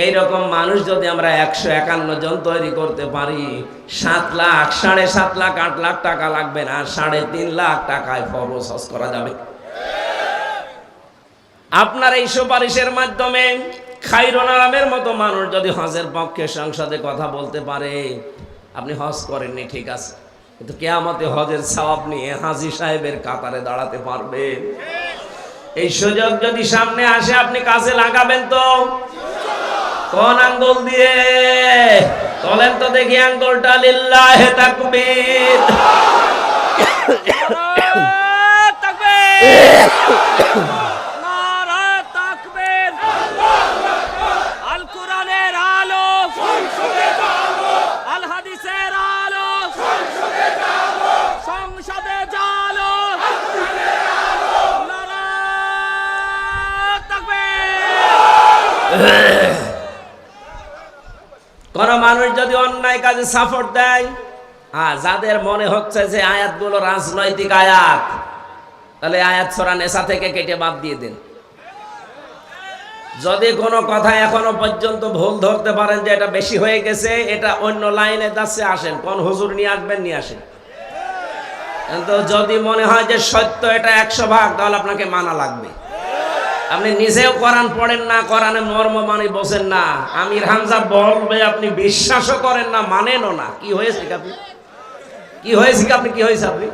এইরকম মানুষ যদি আমরা 151 জন তৈরি করতে পারি, 7 লাখ, 7.5 লাখ, 8 লাখ টাকা লাগবে না, 3.5 লাখ টাকায় ফরজ হজ করা যাবে। আপনার এই সুপারিশের মাধ্যমে খাইরুল আলমের মতো মানুষ যদি হজের পক্ষে সংসদে কথা বলতে পারে, আপনি হজ করেননি ঠিক আছে, কিন্তু কিয়ামতে হজের সওয়াব নিয়ে হাজী সাহেবের কাতারে দাঁড়াতে পারবেন। এই সুযোগ যদি সামনে আসে আপনি কাজে লাগাবেন তো? কোন আঙ্গুল দিয়ে তোলেন তো দেখি আঙ্গুলটা। লিল্লাহি তাকবীর, নারায়ে তাকবীর, আল কোরআনের আলো, সংসদে যাবো, আল হাদিসের আলো, সংসদে যাবো, সংসদে যাবো, নারায়ে তাকবীর। কোন মানুষ যদি অন্যায় কাজে সাপোর্ট দেয়, যাদের মনে হচ্ছে যে আয়াতগুলো রাজনৈতিক আয়াত, তাহলে আয়াত সূরা নিসা থেকে কেটে বাদ দিয়ে দেন। যদি কোনো কথা এখনো পর্যন্ত ভুল ধরতে পারেন যে এটা বেশি হয়ে গেছে, এটা অন্য লাইনে যাচ্ছে, আসেন কোন হুজুর নিয়ে আসবেন, নিয়ে আসেন। কিন্তু যদি মনে হয় যে সত্য এটা 100 ভাগ, তাহলে আপনাকে মানা লাগবে। আপনি নিজেও কোরআন পড়েন না, কোরআনের মর্ম মানে বোঝেন না, আমির হামজা বলবে আপনি বিশ্বাসও করেন না, মানেনও না, কি হয়েছে আপনি? কি হয়েছে কি আপনি, কি হয়েছে আপনি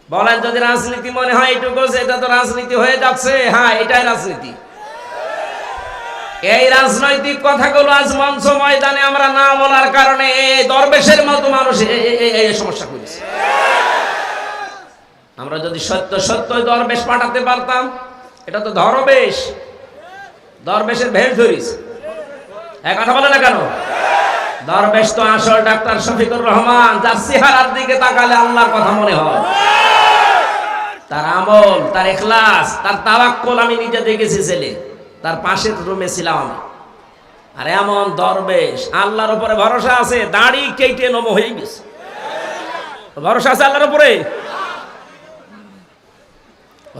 বলেন? যদি রাজনীতি মনে হয় এটুকু, এটা তো রাজনীতি হয়ে যাচ্ছে। হ্যাঁ, এটাই রাজনীতি। এই রাজনৈতিক কথাগুলো আজ মঞ্চ ময়দানে আমরা না বলার কারণে এই দরবেশের মতো মানুষ এই সমস্যা করেছে। আমরা যদি সত্য সত্যই দরবেশ পাঠাতে পারতাম, এটা তো দরবেশ, দরবেশের ভেষ ধরিস, এক কথা বলে না কেন? দরবেশ তো আসল ডাক্তার শফিকুর রহমান, যার চেহারার দিকে তাকালে আল্লাহর কথা মনে হয়, তার আমল, তার ইখলাস, তার তাওয়াক্কুল আমি নিজে দেখেছি। ছেলে তার পাশের রুমে ছিলাম আমি। আর এমন দরবেশ, আল্লাহর উপরে ভরসা আছে, দাড়ি কেটে নম হয়ে গেছে। ভরসা আছে আল্লাহর উপরে।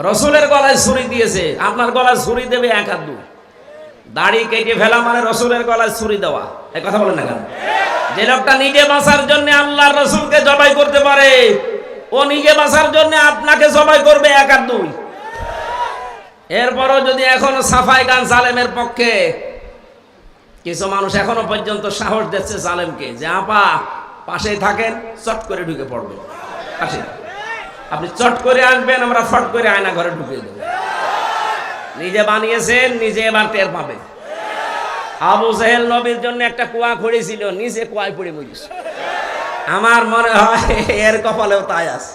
রসুলের গলায় ছুরি দিয়েছে, আপনার গলায় ছুরি দেবে এক হাত দু। দাড়ি কেটে ফেলা মানে রসুলের গলায় ছুরি দেওয়া, এই কথা বলেন না কেন? যে লোকটা নিজে বাঁচার জন্য আল্লাহর রসুলকে জবাই করতে পারে, ও নিজে বাঁচার জন্য আপনাকে জবাই করবে এক আর দুই। এরপরও যদি এখনো সাফাই গান জালেমের পক্ষে, কিছু মানুষ এখনো পর্যন্ত সাহস দিচ্ছে জালেমকে যে আপা পাশেই থাকেন, চট করে ঢুকে পড়বেন পাশে, আপনি চট করে আসবেন, আমরা ফট করে আয়না ঘরে ঢুকিয়ে দেব। নিজে বানিয়েছেন, নিজে এবার টের পাবে। আবু জেহেল নবীর জন্য একটা কুয়া খুঁড়েছিল, নিচে কুয়ায় পড়ে মরিস। আমার মনে হয় এর কপালেও তাই আছে।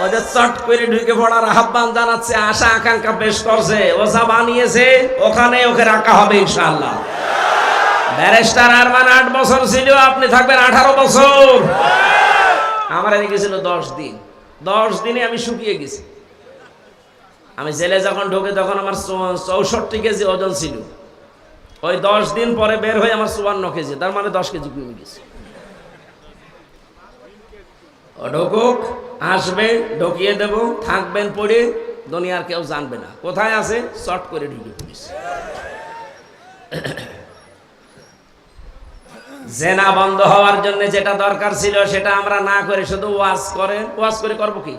ওদের চট করে ঢুকে পড়ার আহ্বান জানাচ্ছে, আশা আকাঙ্ক্ষা পেশ করছে। ও যা বানিয়েছে ওখানে ওকে রাখা হবে ইনশাআল্লাহ। ব্যারিস্টার আরমান 8 বছর ছিল, আপনি থাকবেন 18 বছর। আমার এদিকে ছিল 10 দিন। 10 দিনে আমি শুকিয়ে গেছি। আমি জেলে যখন ঢুকে তখন আমার 64 কেজি ওজন ছিল। ওই 10 দিন পরে বের হয়ে আমার 54 কেজি, তার মানে 10 কেজি কমে গেছে। ঢুকুক, আসবে, ঢুকিয়ে দেব, থাকবেন পড়ে, দুনিয়ার কেউ জানবে না কোথায় আছে, শর্ট করে ঢুকে পড়িস। জেনা বন্ধ হওয়ার জন্য যেটা দরকার ছিল সেটা আমরা না করে শুধু ওয়াজ করেন। ওয়াজ করে করবো কি?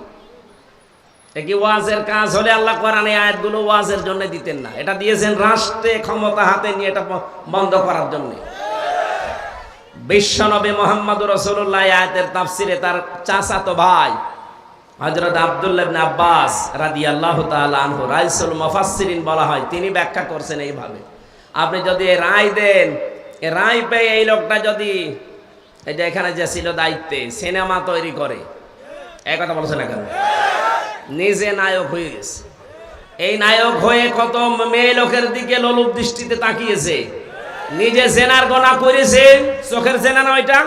কি ওয়াজের কাজ হলে আল্লাহ কোরআনে আয়াতগুলো ওয়াজের জন্য দিতেন না, এটা দিয়েছেন রাষ্ট্রে ক্ষমতা হাতে নিয়ে এটা বন্ধ করার জন্য। বিশ্বনবী মুহাম্মদুর রাসূলুল্লাহ আয়াতের তাফসিরে তার চাচাতো ভাই হযরত আব্দুল্লাহ ইবনে আব্বাস রাদিয়াল্লাহু তাআলা আনহু, রাইসুল মুফাসসিরিন বলা হয়, তিনি ব্যাখ্যা করছেন এইভাবে, আপনি যদি রায় দেন, এই রায় পেয়ে এই লোকটা যদি এই যে এখানে যে ছিল দায়িত্বে, সিনেমা তৈরি করে, এই কথা বলছে না কেন? নিজে নায়ক হয়ে গেছে। এই নায়ক হয়ে কত মেয়ে লোকের দিকে লোলুপ দৃষ্টিতে তাকিয়েছে। নিজে জেনার গোনা করেছে, চোখের জেনা না ওইটা?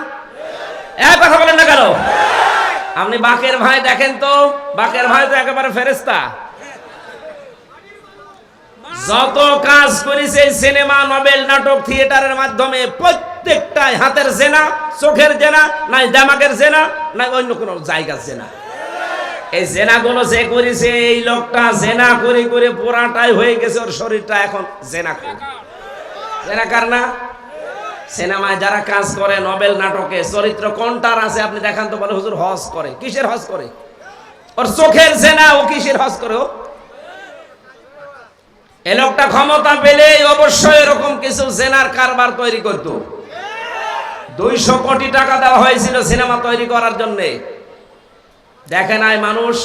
এক কথা বলেন না কেন? আপনি বাকের ভাই দেখেন তো, বাকের ভাই তো একেবারে ফেরেশতা। যত কাজ করেছে সিনেমা, নোবেল, নাটক, থিয়েটারের মাধ্যমে, প্রত্যেকটাই হাতের জেনা, চোখের জেনা, নাই দামাকের জেনা, নাই অন্য কোনো জায়গার জেনা। এই জেনাগুলো যে করেছে, এই লোকটা জেনা করে করে পুরাটাই হয়ে গেছে, ওর শরীরটা এখন জেনা করে। জেনাকার না? সিনেমায় যারা কাজ করে, নোবেল নাটকে চরিত্র কোনটার আছে আপনি দেখান তো, বলে হুজুর হজ করে। কিসের হজ করে? ওর চোখের জেনা, ও কিসের হজ করে? এই লোকটা ক্ষমতা পেলে অবশ্যই এরকম কিছু জেনার কারবার তৈরি করত। 200 কোটি টাকা দেওয়া হয়েছিল সিনেমা তৈরি করার জন্য। দেখে নাই মানুষ,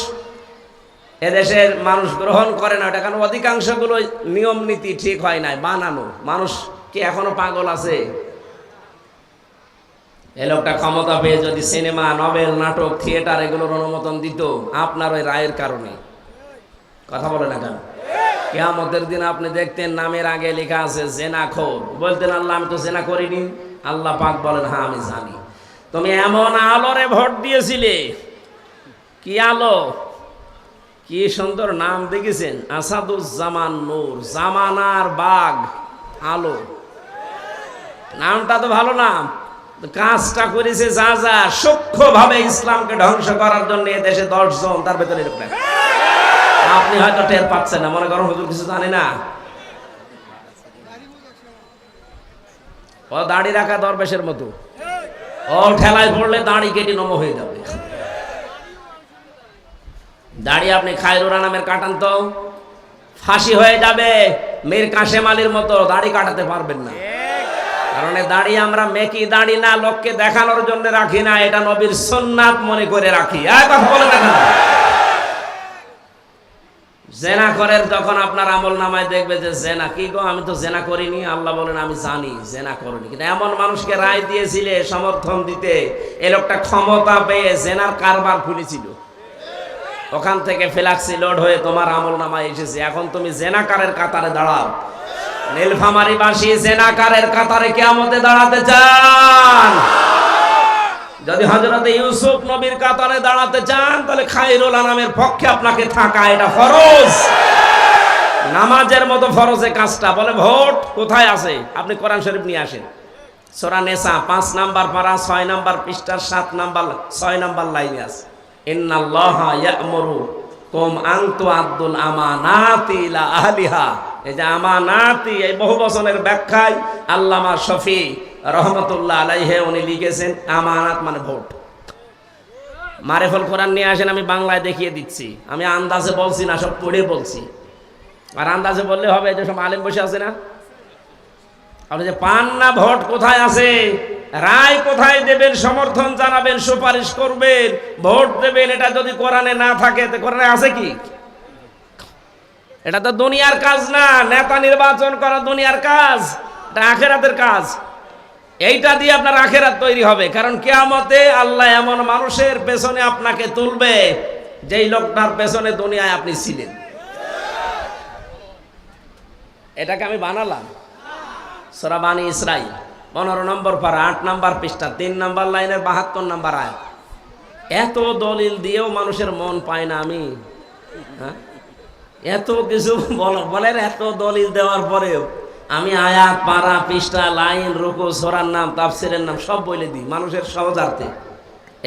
এদেশের মানুষ গ্রহণ করে না ওটা, কারণ অধিকাংশগুলো নিয়ম নীতি ঠিক হয় নাই, বানানো। মানুষ কি এখনো পাগল আছে? এই লোকটা ক্ষমতা পেয়ে যদি সিনেমা, নোবেল, নাটক, থিয়েটার এগুলোর অনুমোদন দিত, আপনার ওই রায়ের কারণে, কথা বলে না কেন? কিয়ামতের দিন আপনি দেখতেন নামের আগে লেখা আছে জেনাখোর, বলতেন আল্লাহ আমি তো জেনা করিনি। আল্লাহ পাক বলেন হ্যাঁ আমি জানি। তুমি এমন আলোরে ভোট দিয়েছিলে, কি আলো, কি সুন্দর নাম দেখেছেন, আসাদুজ্জামান নূর, জামানার বাঘ আলো। নামটা তো ভালো নাম, কাজটা করেছে যা যা সূক্ষ্মভাবে ইসলামকে ধ্বংস করার জন্য দেশে 10 জন, তার ভেতরে এরকম। আপনি হয়তো টের পাচ্ছেন না, মনে করেন হুজুর কিছু জানে না। ও দাড়ি রাখা দরবেশের মতো, ও ঠেলায় পড়লে দাড়ি কেটে নম হয়ে যাবে। দাড়ি আপনি খায়রুরা নামের কাটান তো ফাঁসি হয়ে যাবে। মীর কাশেম আলীর মতো দাড়ি কাটাতে পারবেন না। কারণ দাড়ি আমরা মেকি দাড়ি না লোককে দেখানোর জন্য রাখি না, এটা নবীর সুন্নাত মনে করে রাখি। আর কথা বলে না কেন? জেনা করেন তখন আপনার আমল নামায় দেখবে যে জেনা কি গো, আমি তো জেনা করিনি। আল্লাহ বলেন আমি জানি জেনা করিনি, কিন্তু এমন মানুষকে রায় দিয়েছিলে সমর্থন দিতে, এ লোকটা ক্ষমতা পেয়ে জেনার কারবার খুলেছিল, ওখান থেকে ফ্ল্যাক্সি লোড হয়ে তোমার আমল নামায় এসেছে। এখন তুমি জেনাকারের কাতারে দাঁড়াও। নীলফামারীবাসী জেনাকারের কাতারে কিয়ামতে দাঁড়াতে চান? যদি হযরতে ইউসুফ নবীর কাতারে দাঁড়াতে চান তাহলে খায়রুল আনামের পক্ষে আপনাকে থাকা এটা ফরজ। নামাজের মতো ফরজে কাজটা। বলে ভোট কোথায় আছে? আপনি কোরআন শরীফ নিয়ে আসেন, সূরা নিসা 5 নাম্বার পারা 6 নাম্বার পৃষ্ঠার 7 নাম্বার 6 নাম্বার লাইনে আছে, ইন্নাল্লাহা ইয়া'মুরুকুম আন তু'আদ্দুল আমানাতি ইলা আহলিহা। এই যে আমানাতি, এই বহু বচনের ব্যাখ্যায় আল্লামা শফি রহমতুল্লাহ আলাইহি উনি লিখেছেন আমানাত মানে ভোট। মারিফুল কোরআন নিয়ে আসেন, আমি বাংলায় দেখিয়ে দিচ্ছি। আমি আন্দাজে বলছি না, সব পড়ে বলছি। আর আন্দাজে বললে হবে, যে সব আলেম বসে আছে না, আপনি যে পান না ভোট কোথায় আছে, রায় কোথায় দেবেন, সমর্থন জানাবেন, সুপারিশ করবেন, ভোট দেবেন, এটা যদি কোরআনে না থাকে তো কোরআনে আছে কি? এটা তো দুনিয়ার কাজ না, নেতা নির্বাচন করা দুনিয়ার কাজ, এটা আখিরাতের কাজ। এইটা দিয়ে আপনার আখিরাত তৈরি হবে। কারণ কিয়ামতে আল্লাহ এমন মানুষের পেছনে আপনাকে তুলবে যেই লোকটার পেছনে দুনিয়ায় আপনি ছিলেন। এটাকে আমি বানালাম। সূরা বানী ইসরাঈল 15 নম্বর পারা 8 নাম্বার পৃষ্ঠা 3 নাম্বার লাইনের 72 নাম্বার আয়াত। এত দলিল দিয়েও মানুষের মন পায় না আমি। হ্যাঁ, এত কিছু বলেন, এত দলিল দেওয়ার পরেও আমি আয়াত পারা পৃষ্ঠা লাইন রুকু সূরার নাম তাফসীরের নাম সব বলে দিই মানুষের সহজার্থে।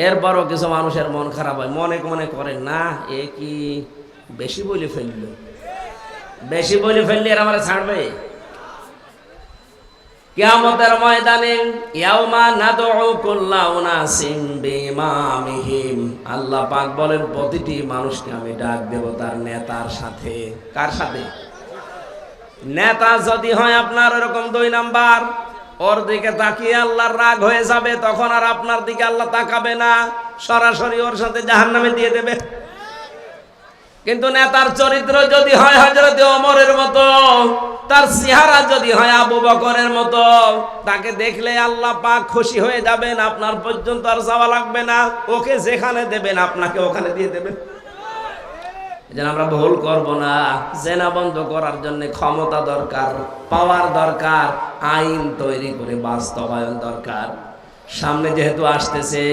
এরপরও কিছু মানুষের মন খারাপ হয়, মনে মনে করেন না এ কি বেশি বলে ফেললো, বেশি বলে ফেললে এর আমার ছাড়বে? কিয়ামতের ময়দানে ইয়াউমা নাদউ কুল্লা উনাসিম বিইমামিহিম, আল্লাহ পাক বলেন প্রতিটি মানুষকে আমি ডাক দেব তার নেতার সাথে। কার সাথে? নেতা যদি হয় আপনার এরকম 2 নাম্বার, ওর দিকে তাকিয়ে আল্লাহর রাগ হয়ে যাবে, তখন আর আপনার দিকে আল্লাহ তাকাবে না, সরাসরি ওর সাথে জাহান্নামে দিয়ে দেবে। কিন্তু নেতার চরিত্র যদি হয় হযরত ওমরের মতো, তার চেহারা যদি হয় আবু বকরের মতো, তাকে দেখলে আল্লাহ পাক খুশি হয়ে যাবেন, আপনার পর্যন্ত আর যাওয়া লাগবে না, ওকে যেখানে দেবেন আপনাকে ওখানে দিয়ে দেবেন। যেন আমরা ভুল করব না। জেনা বন্ধ করার জন্য ক্ষমতা দরকার, পাওয়ার দরকার, আইন তৈরি করে বাস্তবায়ন দরকার। সামনে যেহেতু আসতেছে,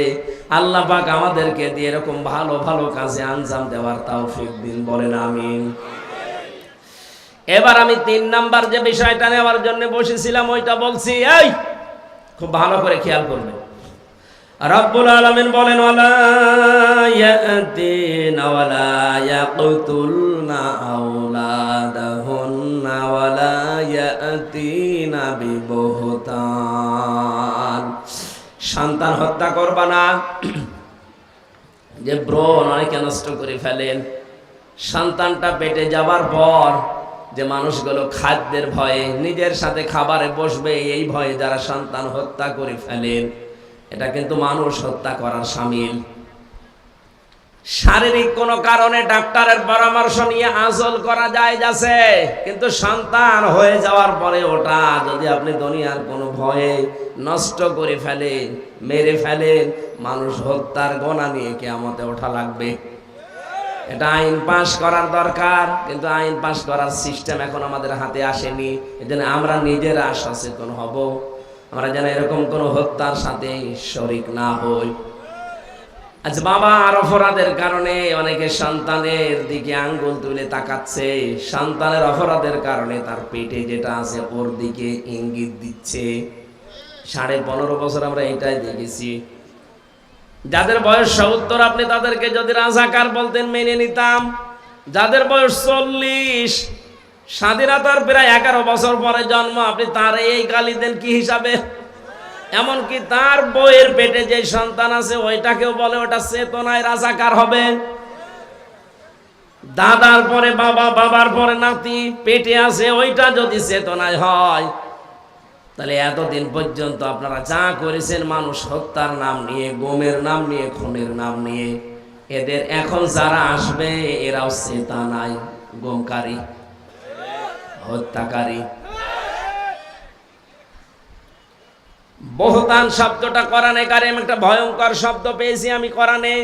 আল্লাহ পাক আমাদেরকে দিয়ে এরকম ভালো ভালো কাজে আঞ্জাম দেওয়ার তৌফিক দিন, বলেন আমিন। এবার আমি 3 নাম্বার যে বিষয়টা নেওয়ার জন্য বসেছিলাম ওইটা বলছি, এই খুব ভালো করে খেয়াল করবেন। রব্বুল আলামিন বলেন ওয়ালা ইয়াতিনা ওয়ালা ইয়াকতুলনা আওলাদাহুন্না ওয়ালা ইয়াতিনা বিবহতান, সন্তান হত্যা করবা না। যে ব্রণ অনেকে নষ্ট করে ফেলেন, সন্তানটা পেটে যাবার পর যে মানুষগুলো খাদ্যের ভয়ে নিজের সাথে খাবারে বসবে এই ভয়ে যারা সন্তান হত্যা করে ফেলেন, এটা কিন্তু মানুষ হত্যা করার শামিল। শারীরিক কোনো কারণে ডাক্তারের পরামর্শ নিয়ে আজল করা যায় যাচ্ছে, কিন্তু সন্তান হয়ে যাওয়ার পরে ওটা যদি আপনি দুনিয়ার কোনো ভয়ে নষ্ট করে ফেলেন, মেরে ফেলেন, মানুষ হত্যার গোনা নিয়ে কিয়ামতে ওঠা লাগবে। এটা আইন পাশ করার দরকার, কিন্তু আইন পাশ করার সিস্টেম এখন আমাদের হাতে আসেনি। এজন্য আমরা নিজেরা সচেতন হব, আমরা যেন এরকম কোনো হত্যার সাথে শরীক না হই। আজ বাবা আর অপরাধের কারণে অনেকে সন্তানের দিকে আঙ্গুল তুলে তাকাচ্ছে, সন্তানের অপরাধের কারণে তার পেটে যেটা আছে ওর দিকে ইঙ্গিত দিচ্ছে। 15.5 বছর আমরা এটাই দেখেছি। যাদের বয়স 70 আপনি তাদেরকে যদি রাজাকার বলতেন মেনে নিতাম, যাদের বয়স 40, স্বাধীনতার প্রায় 11 বছর পরে জন্ম, আপনি তার এই গালি দেন কি হিসাবে? এমনকি তার বইয়ের পেটে যে সন্তান আছে ওইটাকেও বলে ওটা চেতনায় রাজাকার হবে। দাদার পরে বাবা, বাবার পরে নাতি পেটে আছে, ওইটা যদি চেতনায় হয় তাহলে এতদিন পর্যন্ত আপনারা যা করেছেন মানুষ হত্যার নাম নিয়ে, গমের নাম নিয়ে, খুনের নাম নিয়ে, এদের এখন যারা আসবে এরাও চেতা নাই, গমকারী, হত্যাকারী। বহতান শব্দটা কোরআনে কারিম একটা ভয়ঙ্কর শব্দ পেয়েছি আমি কোরআনে।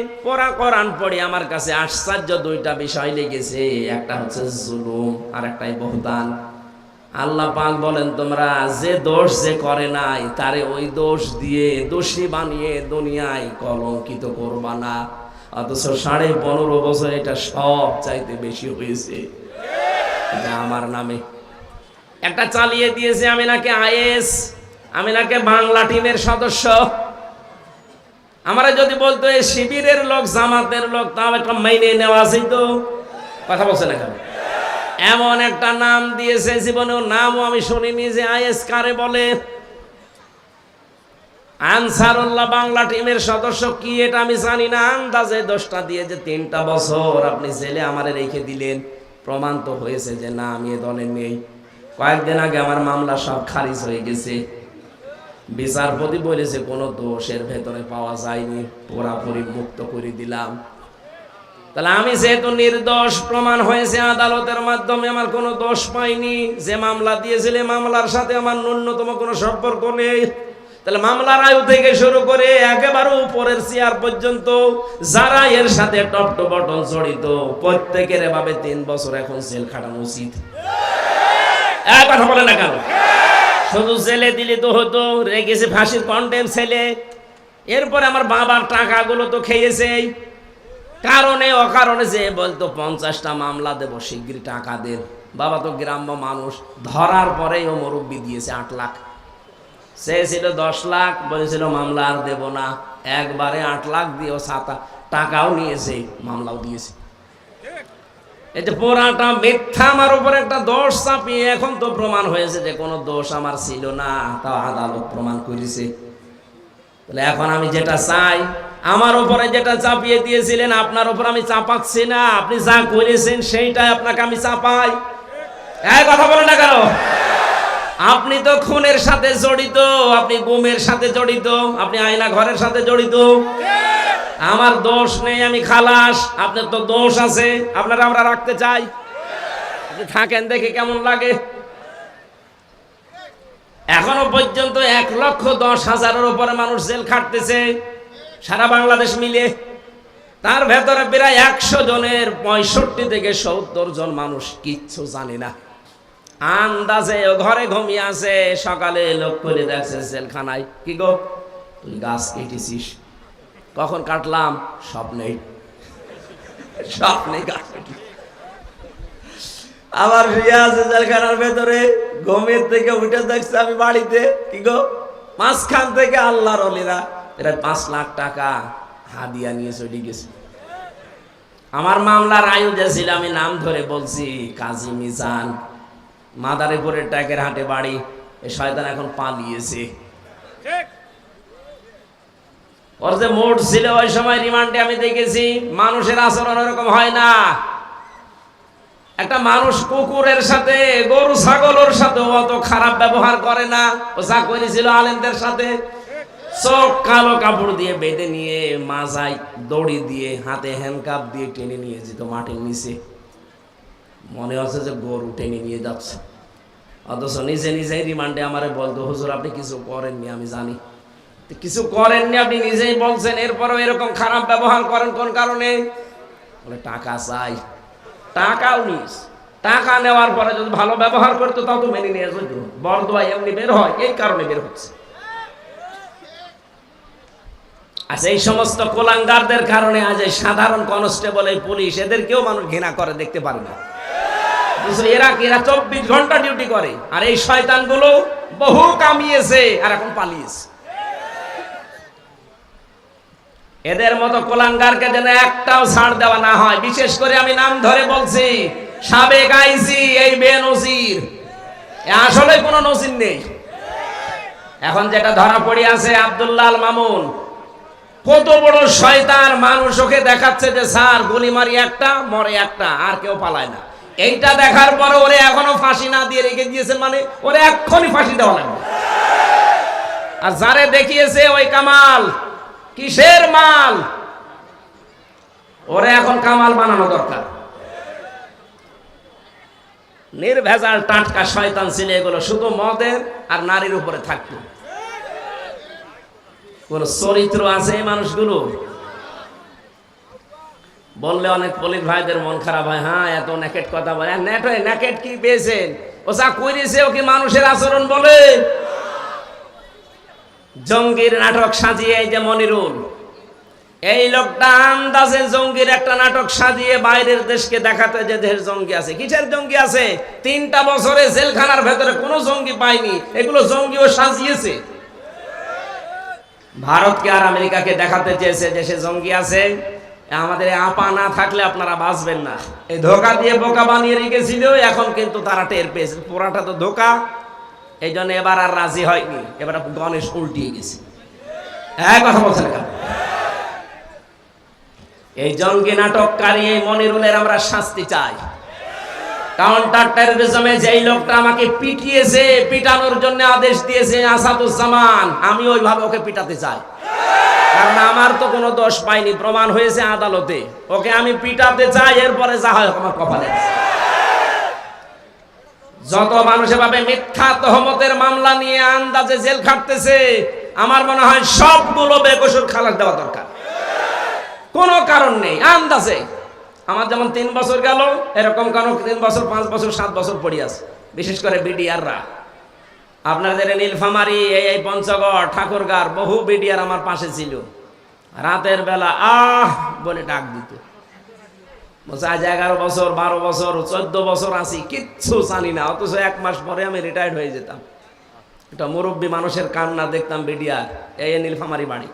কোরআন পড়ি আমার কাছে আশ্চর্য দুইটা বিষয় লেগেছে, একটা হচ্ছে জুলুম আর একটাই বহতান। আল্লাহ পাক বলেন তোমরা যে দোষ যে করে নাই তারে ওই দোষ দিয়ে দোষী বানিয়ে দুনিয়ায় কলঙ্কিত করবা না। অথচ 15.5 বছর এটা সব চাইতে বেশি হয়েছে এটা আমার নামে। একটা চালিয়ে দিয়েছে আমি নাকি আইএস, আমি নাকি বাংলা টিমের সদস্য। আমরা যদি বলতো এই শিবিরের লোক, জামাতের লোক, তাও একটা মেনে নেওয়া আছে। তো কথা বলছে না কেন? এমন একটা নাম দিয়েছে, জীবনেও নামও আমি শুনিনি যে আইএস কারে বলে। আনসারুল্লাহ বাংলা টিমের সদস্য কি এটা আমি জানি না, আন্দাজে 10টা দিয়ে যে 3টা বছর আপনি জেলে আমারে রেখে দিলেন, প্রমাণ তো হয়েছে যে না আমি এ দলে নেই। কয়েকদিন আগে আমার মামলা সব খারিজ হয়ে গেছে, বিচারপতি বলেছে কোনো দোষের ভেতরে পাওয়া যায়নি, পুরাপুরি মুক্ত করে দিলাম। তাহলে আমি যেহেতু নির্দোষ প্রমাণ হয়েছে আদালতের মাধ্যমে, আমার কোনো দোষ পাইনি, যে মামলা দিয়েছিল মামলার সাথে আমার ন্যূনতম কোনো সম্পর্ক নেই। তাহলে মামলার আয়ু থেকে শুরু করে একেবারে উপরের চেয়ার পর্যন্ত যারা এর সাথে টপ টু বটন জড়িত প্রত্যেকের এভাবে 3 বছর এখন জেল খাটানো উচিত। কথা বলে না কেন? শুধু জেলে দিলে তো হতো, রেখেছে ফাঁসির কন্টেম ছেলে। এরপরে আমার বাবার টাকাগুলো তো খেয়েছে, কারণে অকারণে যে বলতো 50টা মামলা দেব, শিগগির টাকা দেন। বাবা তো গ্রাম্য মানুষ, ধরার পরেই ও মুরব্বি দিয়েছে 8 লাখ। সে ছিল 10 লাখ, বলেছিল মামলা আর দেব না, একবারে 8 লাখ দিয়েও টাকাও নিয়েছে, মামলাও দিয়েছে। এটা পুরাটা মিথ্যা, আমার উপরে একটা দোষ চাপিয়ে এখন তো প্রমাণ হয়েছে যে কোনো দোষ আমার ছিল না, তাও আদালত প্রমাণ করেছে। তাহলে এখন আমি যেটা চাই, আমার উপরে যেটা চাপিয়ে দিয়েছিলেন আপনার উপর আমি চাপাচ্ছি না, আপনি যা করেছেন সেইটাই আপনাকে আমি চাপাই। কথা বলেন না কেন? আপনি তো খুনের সাথে জড়িত, আপনি গুমের সাথে জড়িত, আপনি আয়না ঘরের সাথে জড়িত। আমার দোষ নেই, আমি খালাস, আপনার তো দোষ আছে, আপনারা আমরা রাখতে চাই। আপনি থাকেন দেখে কেমন লাগে। এখনো পর্যন্ত 1,10,000-এর উপরে মানুষ জেল খাটতেছে সারা বাংলাদেশ মিলে। তার ভেতরে প্রায় 100 জনের 65 থেকে 70 জন মানুষ কিচ্ছু জানে না, আন্দাজে ও ঘরে ঘুমিয়ে আছে। সকালে লোক করে দেখছে জেলখানায়, কি গো তুই গাছ কেটেছিস? কখন কাটলাম? স্বপ্নে গাছ কেটে। আবার শুয়ে আছে জেলখানার ভেতরে, ঘুমের থেকে উঠে দেখছে আমি বাড়িতে, কি গো? মাঝখান থেকে আল্লাহর ওলিরা প্রায় 5 লাখ টাকা হাদিয়া নিয়ে চলে গেছে। আমার মামলার আয়ু যে ছিল, আমি নাম ধরে বলছি, কাজী মিজান, মাদারীপুরের ট্যাকের হাটে বাড়ি। এই শয়তান এখন পালিয়েছে। ওর যে মোট ছিল ওই সময় রিমান্ডে আমি দেখেছি, মানুষের আচরণ এরকম হয় না। একটা মানুষ কুকুরের সাথে, গরু ছাগলের সাথে অত খারাপ ব্যবহার করে না। ও যা করেছিল আলেমদের সাথে, চোখ কালো কাপড় দিয়ে বেঁধে নিয়ে, মাজায় দড়ি দিয়ে, হাতে হ্যান্ডকাপ দিয়ে টেনে নিয়ে যেত মাটির নিচে। মনে হচ্ছে যে গরু টেনে নিয়ে যাচ্ছে, অথচ নিজে নিজেই রিমান্ডে আমারে বলতো, হুজুর আপনি কিছু করেননি, আমি জানি কিছু করেননি, আপনি নিজেই বলছেন, এরপরও এরকম খারাপ ব্যবহার করেন কোন কারণে? বলে টাকা চাই। টাকাও নিস, টাকা নেওয়ার পরে যদি ভালো ব্যবহার করতো তাও তো মেনে নিয়ে যেত। বরদোয়া এমনি বের হয়, এই কারণে বের হচ্ছে। আচ্ছা, এই সমস্ত কোলাঙ্গারদের কারণে আজ এই সাধারণ কনস্টেবল, এই পুলিশ, এদেরকেও মানুষ ঘৃণা করে, দেখতে পারে না। এরা 24 ঘন্টা ডিউটি করে, আর এই শয়তানগুলো বহু কামিয়েছে আর এখন পালিয়েছে। এদের মতো কোলাঙ্গারকে যেন একটাও ছাড় দেওয়া না হয়। বিশেষ করে আমি নাম ধরে বলছি, সাবেক আইসি এই বেনজির, আসলে কোনো নজির নেই। এখন যেটা ধরা পড়ে আছে আব্দুল্লাহ আল মামুন, কত বড় শয়তান। মানুষ ওকে দেখাচ্ছে যে স্যার গুলি মারি একটা, মরে একটা, আর কেউ পালায় না। এইটা দেখার পরে ওরে এখনো ফাঁসি না দিয়ে রেখে দিয়েছেন, মানে ওরে এক্ষুনি ফাঁসি দেওয়া লাগবে। আর যারে দেখিয়েছে ওই কামাল কিসের মাল, ওরে এখন কামাল বানানো দরকার। নির্ভেজাল টাটকা শয়তান ছিল এগুলো, শুধু মদের আর নারীর উপরে থাকতো। কোন চরিত্র আছে এই মানুষগুলো? বললে অনেক পুলিশ ভাইদের মন খারাপ হয়, হ্যাঁ এত নেকেট কথা বলে। নেকেট কি পেয়েছেন? ও যা করেছে ও কি মানুষের আচরণ বলে? জঙ্গির নাটক সাজিয়ে এই যে মনিরুল, এই লোকটা আন্দাজে জঙ্গির একটা নাটক সাজিয়ে বাইরের দেশকে দেখাতে যে দেশের জঙ্গি আছে। কিসের জঙ্গি আছে? 3টা বছরে জেলখানার ভেতরে কোনো জঙ্গি পায়নি, এগুলো জঙ্গিও সাজিয়েছে। ভারতকে আর আমেরিকাকে দেখাতে চেয়েছে দেশে জঙ্গি আছে। আমাদের আপা না থাকলে আপনারা বাঁচবেন না, এই ধোকা দিয়ে বোকা বানিয়ে রেখেছিল। এখন কিন্তু তারা টের পেয়েছে পুরাটা তো ধোকা, এই জন্য এবার আর রাজি হয়নি, এবার গণেশ উল্টিয়ে গেছে। হ্যাঁ কথা বলছেন কেন? এই জঙ্গি নাটককারী এই মনিরুলের আমরা শাস্তি চাই। কাউন্টার টেররিজমে যেই লোকটা আমাকে পিটিয়েছে, পিটানোর জন্য আদেশ দিয়েছে আসাদুজ্জামান, আমি ওইভাবে ওকে পিটাতে চাই। কারণ আমার তো কোনো দোষ পাইনি, প্রমাণ হয়েছে আদালতে, ওকে আমি পিটাতে চাই। এরপরে যা হয় আমার কপালে। যত মানুষ এভাবে মিথ্যা তহমতের মামলা নিয়ে আন্দাজে জেল খাটতেছে, আমার মনে হয় সবগুলো বেকসুর খালাস দেওয়া দরকার। কোনো কারণ নেই, আন্দাজে। আমার যেমন 3 বছর গেল, এরকম কারণ 3 বছর 5 বছর 7 বছর পড়ে আছে, বিশেষ করে বিডিআররা। আপনাদের নীলফামারী, এই পঞ্চগড়, ঠাকুরগাঁর বহু বিডিআর আমার পাশে ছিল। রাতের বেলা আহ বলে ডাক দিত, বলছে আজ 11 বছর 12 বছর 14 বছর আছি, কিচ্ছু জানি না। অথচ 1 মাস পরে আমি রিটায়ার্ড হয়ে যেতাম। এটা মুরব্বী মানুষের কান্না দেখতাম বিডিআর। এই নীলফামারী বাড়ি।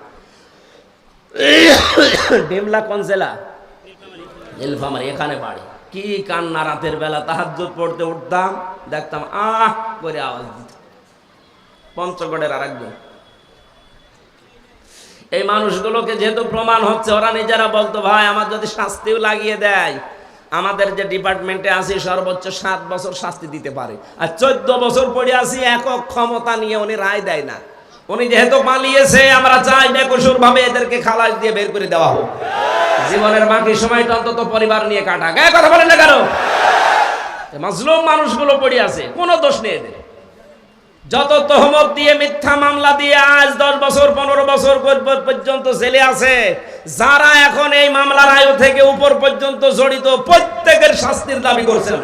ডিমলা কোন জেলা? নীলফামারী, এখানে বাড়ি। কি কান্না রাতের বেলা, তাহাজ্জুদ পড়তে উঠতাম, দেখতাম আহ করে আওয়াজ দিত। পঞ্চগড়ের আরেকজন। এই মানুষগুলোকে যেহেতু প্রমাণ হচ্ছে, ওরা নিজেরা বলতো ভাই আমার যদি শাস্তিও লাগিয়ে দেয়, আমাদের যে ডিপার্টমেন্টে আছি সর্বোচ্চ 7 বছর শাস্তি দিতে পারে। আর 14 বছর পড়ে আছি, একক ক্ষমতা নিয়ে উনি রায় দেয় না। উনি যেহেতু পালিয়েছে, আমরা চাই বেকসুর ভাবে এদেরকে খালাস দিয়ে বের করে দেওয়া হোক। জীবনের বাকি সময়টা অন্তত পরিবার নিয়ে কাটা। গায়ে কথা বলেন না কেন? মাজলুম মানুষগুলো পড়ে আছে, কোনো দোষ নেই এদের। যত তহমত দিয়ে মিথ্যা মামলা দিয়ে আজ 10 বছর 15 বছর পর্যন্ত জেলে আছে, যারা এখন এই মামলার আয়ু থেকে উপর পর্যন্ত জড়িত, প্রত্যেকের শাস্তির দাবি করছেন।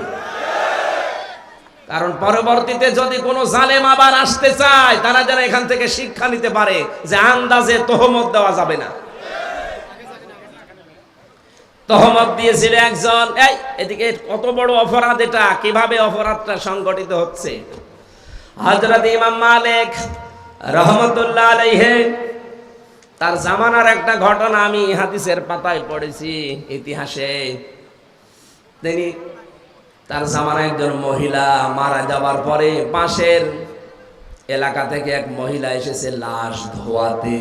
কারণ পরবর্তীতে যদি কোনো জালেম আবার আসতে চায়, তারা যেন এখান থেকে শিক্ষা নিতে পারে যে আন্দাজে তহমত দেওয়া যাবে না। তহমত দিয়েছিল একজন। এই এদিকে কত বড় অপরাধ এটা, কিভাবে অপরাধটা সংগঠিত হচ্ছে। হযরত ইমাম মালিক রাহমাতুল্লাহ আলাইহি, তার জামানার একটা ঘটনা আমি হাদিসের পাতায় পড়েছি, ইতিহাসে। তিনি তার জামানায় একজন মহিলা মারা যাওয়ার পরে পাশের এলাকা থেকে এক মহিলা এসেছে লাশ ধোয়াতে।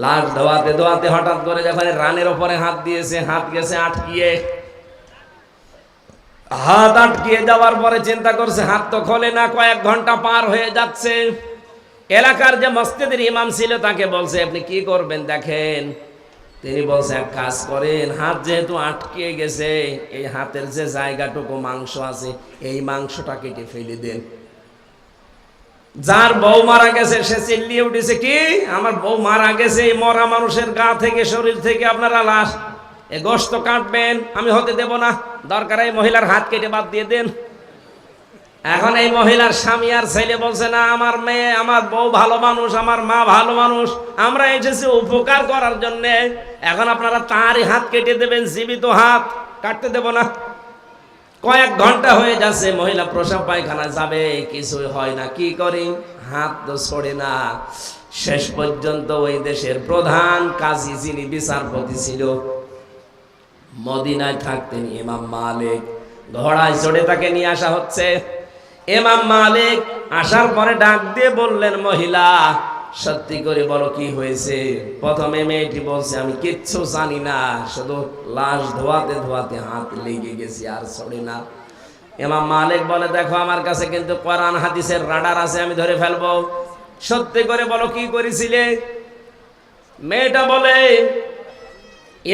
লাশ ধোয়াতে ধোয়াতে হঠাৎ করে যখন রানের ওপরে হাত দিয়েছে, হাত গেছে আটকিয়ে। হাত আটকিয়ে যাওয়ার পরে চিন্তা করছে হাত তো খোলে না, কয়েক ঘন্টা পার হয়ে যাচ্ছে। এলাকার যে মসজিদের ইমাম ছিল তাকে বলছে আপনি কি করবেন দেখেন। তিনি বলছে এক কাজ করেন, হাত যেহেতু আটকে গেছে, এই হাতের যে জায়গাটুকু মাংস আছে এই মাংসটা কেটে ফেলে দেন। যার বউ মারা গেছে সে চিল্লিয়ে উঠেছে, কি আমার বউ মারা গেছে, এই মরা মানুষের গা থেকে শরীর থেকে আপনারা লাশ এ গোশত কাটবেন, আমি হতে দেব না, দরকার এই মহিলার হাত কেটে বাদ দিয়ে দেন। এখন এই মহিলার স্বামী আর ছেলে বলছে না, আমার মেয়ে আমার বউ ভালো মানুষ, আমার মা ভালো মানুষ, আমরা এসেছি উপকার করার জন্য, এখন আপনারা তারই হাত কেটে দেবেন, জীবিত হাত কাটতে দেব না। কয়েক ঘন্টা হয়ে যাচ্ছে, মহিলা প্রসাব পায়খানা যাবে, কিছুই হয় না। কি করি, হাত তো ছড়ে না। শেষ পর্যন্ত ওই দেশের প্রধান কাজী, যিনি বিচারপতি ছিল, মদিনায় থাকতেন ইমাম মালিক, ঘোড়ায় চড়ে তাকে নিয়ে আসা হচ্ছে। ইমাম মালিক আসার পরে ডাক দিয়ে বললেন, মহিলা সত্যি করে বলো কি হয়েছে। প্রথমে মেয়েটি বলছে আমি কিচ্ছু জানি না, শুধু লাশ ধোয়াতে ধোয়াতে হাত লেগে গেছে আর ছড়ে না। ইমাম মালিক বলে দেখো আমার কাছে কিন্তু কোরআন হাদিসের রাডার আছে, আমি ধরে ফেলবো। সত্যি করে বলো কি করেছিলে? মেয়েটা বলে,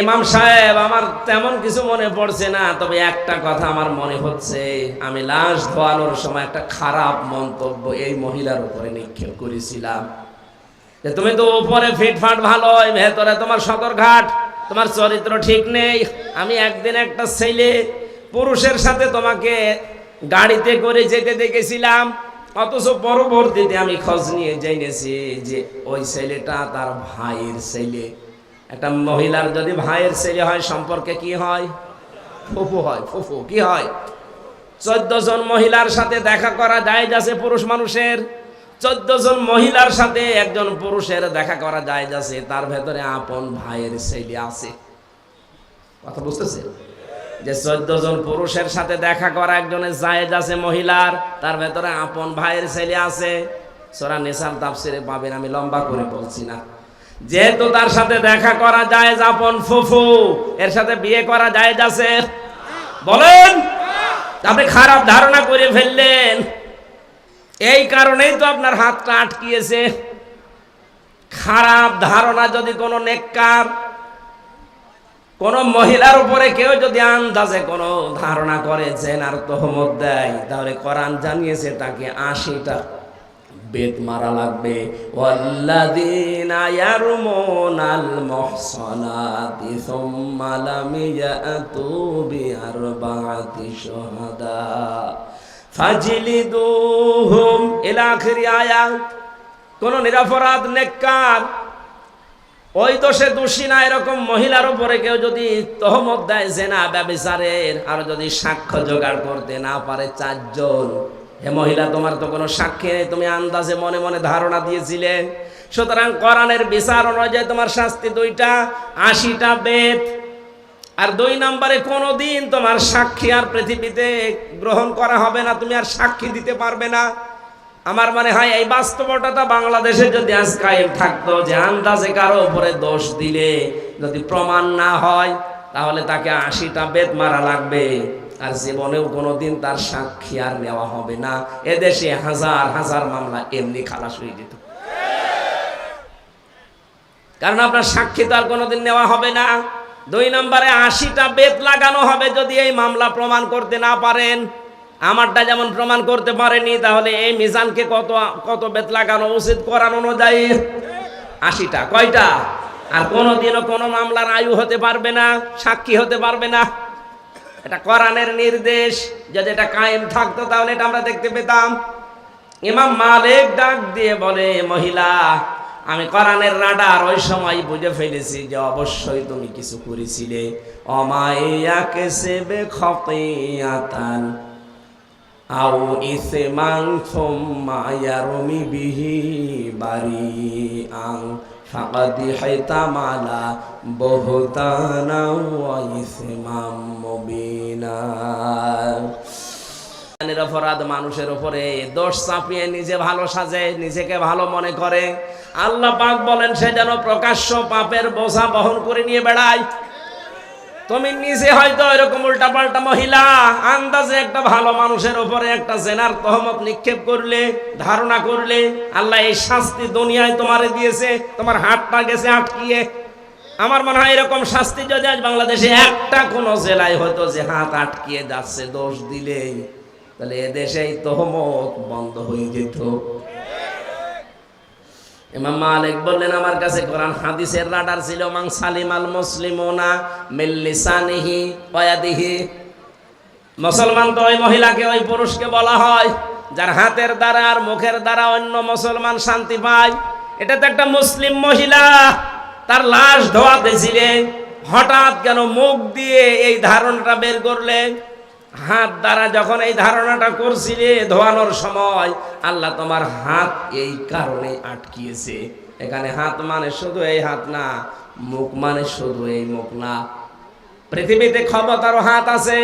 ইমাম সাহেব আমার তেমন কিছু মনে পড়ছে না, তবে একটা কথা আমার মনে হচ্ছে, আমি লাশ ধোয়ানোর সময় একটা খারাপ মন্তব্য এই মহিলার উপরে নিক্ষেপ করেছিলাম যে তুমি তো উপরে ফিটফাট ভালো, ভেতরে তোমার সদরঘাট, তোমার চরিত্র ঠিক নেই। আমি একদিন একটা ছেলে পুরুষের সাথে তোমাকে গাড়িতে করে যেতে দেখেছিলাম, অথচ পরবর্তীতে আমি খোঁজ নিয়ে জেনেছি যে ওই ছেলেটা তার ভাইয়ের ছেলে। একটা মহিলার যদি ভাইয়ের ছেলে হয় সম্পর্কে কি হয়? ফুফু হয়। ফুফু কি হয়? 14 জন মহিলার সাথে দেখা করা যায় যাচ্ছে পুরুষ মানুষের, 14 জন মহিলার সাথে একজন পুরুষের দেখা করা যায় যাচ্ছে, তার ভেতরে আপন ভাইয়ের ছেলে আছে। কথা বুঝতেছে? যে 14 জন পুরুষের সাথে দেখা করা একজনের জায়েজ আছে মহিলার, তার ভেতরে আপন ভাইয়ের ছেলে আছে। সূরা নিসার তাফসিরে পাবেন, আমি লম্বা করে বলছি না। যেহেতু তার সাথে দেখা করা জায়েজ, আপন ফুফু, এর সাথে বিয়ে করা জায়েজ আছে? বলেন। আপনি খারাপ ধারণা করে ফেললেন, এই কারণেই তো আপনার হাতটা আটকিয়েছে। খারাপ ধারণা যদি কোনো নেককার কোন মহিলার উপরে কেউ যদি আন্দাজে কোনো ধারণা করে জেনার তহমত দেয়, তাহলে কোরআন জানিয়েছে তাকে 80টা বেত মারা লাগবে। ওয়াল্লাযীনা ইয়ারমুনাল মুহসানাতি সুম্মা লাম ইয়াতু বিআরবা'তি শুহাদা ফাজলিদুহুম ইলা আখিরি আয়াত। কোন নিরপরাধ নেককার ওই দোষে দোষী না এরকম মহিলার উপরে কেউ যদি তহমত দেয় জেনা ব্যভিচারের, আর যদি সাক্ষ্য জোগাড় করতে না পারে 4 জন, হে মহিলা তোমার তো কোনো সাক্ষী নেই, তুমি আন্দাজে মনে মনে ধারণা দিয়েছিলে। সুতরাং কোরআনের বিচার অনুযায়ী তোমার শাস্তি 2টা, 80টা বেত। আর 2 নম্বরে কোনোদিন তোমার সাক্ষী আর পৃথিবীতে গ্রহণ করা হবে না, তুমি আর সাক্ষী দিতে পারবে না। আমার মনে হয় এই বাস্তবতাটা বাংলাদেশে যদি আজ কায়েম থাকতো, যে আন্দাজে কারো উপরে দোষ দিলে যদি প্রমাণ না হয় তাহলে তাকে 80টা বেত মারা লাগবে, আর জীবনেও কোনোদিন তার সাক্ষী আর নেওয়া হবে না। এদেশে হাজার হাজার মামলা এমনি খালাস হয়ে যেত, কারণ আপনার সাক্ষী তো আর কোনোদিন নেওয়া হবে না। 2 নম্বরে 80টা বেত লাগানো হবে যদি এই মামলা প্রমাণ করতে না পারেন। আমারটা যেমন প্রমাণ করতে পারেনি, তাহলে এই মিজানকে কত কত বেত লাগানো উচিত কোরআন অনুযায়ী? 80টা। কয়টা? আর কোনোদিনও কোনো মামলার আয়ু হতে পারবে না, সাক্ষী হতে পারবে না। এটা কোরআনের নির্দেশ, যদি এটা কায়েম থাকতো তাহলে এটা আমরা দেখতে পেতাম। ইমাম মালিক ডাক দিয়ে বলে, মহিলা আমি কোরআনের রাডার ওই সময় বুঝে ফেলেছি যে অবশ্যই তুমি কিছু করেছিলে। অমাইয়াকে সেবে খতিয়াতান আও ইসমান সুম্মা ইয়ারমি বিহি বারিআন ফাকাদ হাইতামালা বুহতানা ওয়া ইসমাম মুবিনা। নিরপরাধ মানুষের উপরে দোষ চাপিয়ে নিজে ভালো সাজে, নিজেকে ভালো মনে করে। আল্লাহ পাক বলেন সে যেন প্রকাশ্য পাপের বোঝা বহন করে নিয়ে বেড়ায়। তুমি নিজে হয়তো এরকম উল্টাপাল্টা মহিলা আন্দাজে একটা ভালো মানুষের উপরে একটা জেনার তহমত নিক্ষেপ করলে, ধারণা করলে, আল্লাহ এই শাস্তি দুনিয়ায় তোমারে দিয়েছে, তোমার হাতটা গেছে আটকিয়ে। আমার মনে হয় এরকম শাস্তি যদি আজ বাংলাদেশে একটা কোন জেলায় হয়তো যে হাত আটকিয়ে যাচ্ছে দোষ দিলেই, তাহলে এদেশেই তহমত বন্ধ হয়ে যেত। ইমাম মালিক বললেন আমার কাছে কোরআন হাদিসের রাডার ছিল। মান সালিমাল মুসলিমুনা মিন লিসানিহি ওয়া ইয়াদিহি। মুসলমান তো ওই মহিলাকে, ওই পুরুষকে বলা হয় যার হাতের দ্বারা আর মুখের দ্বারা অন্য মুসলমান শান্তি পায়। এটা তো একটা মুসলিম মহিলা, তার লাশ ধোয়াতেছিলেন, হঠাৎ কেন মুখ দিয়ে এই ধারণাটা বের করলে? হাত দ্বারা যখন এই ধারণাটা করছিলে ধোয়ানোর সময়, আল্লাহ তোমার হাত এই কারণে আটকিয়েছে। এখানে হাত মানে শুধু এই হাত না, মুখ মানে শুধু এই মুখ না। পৃথিবীতে ক্ষমতারও হাত আছে,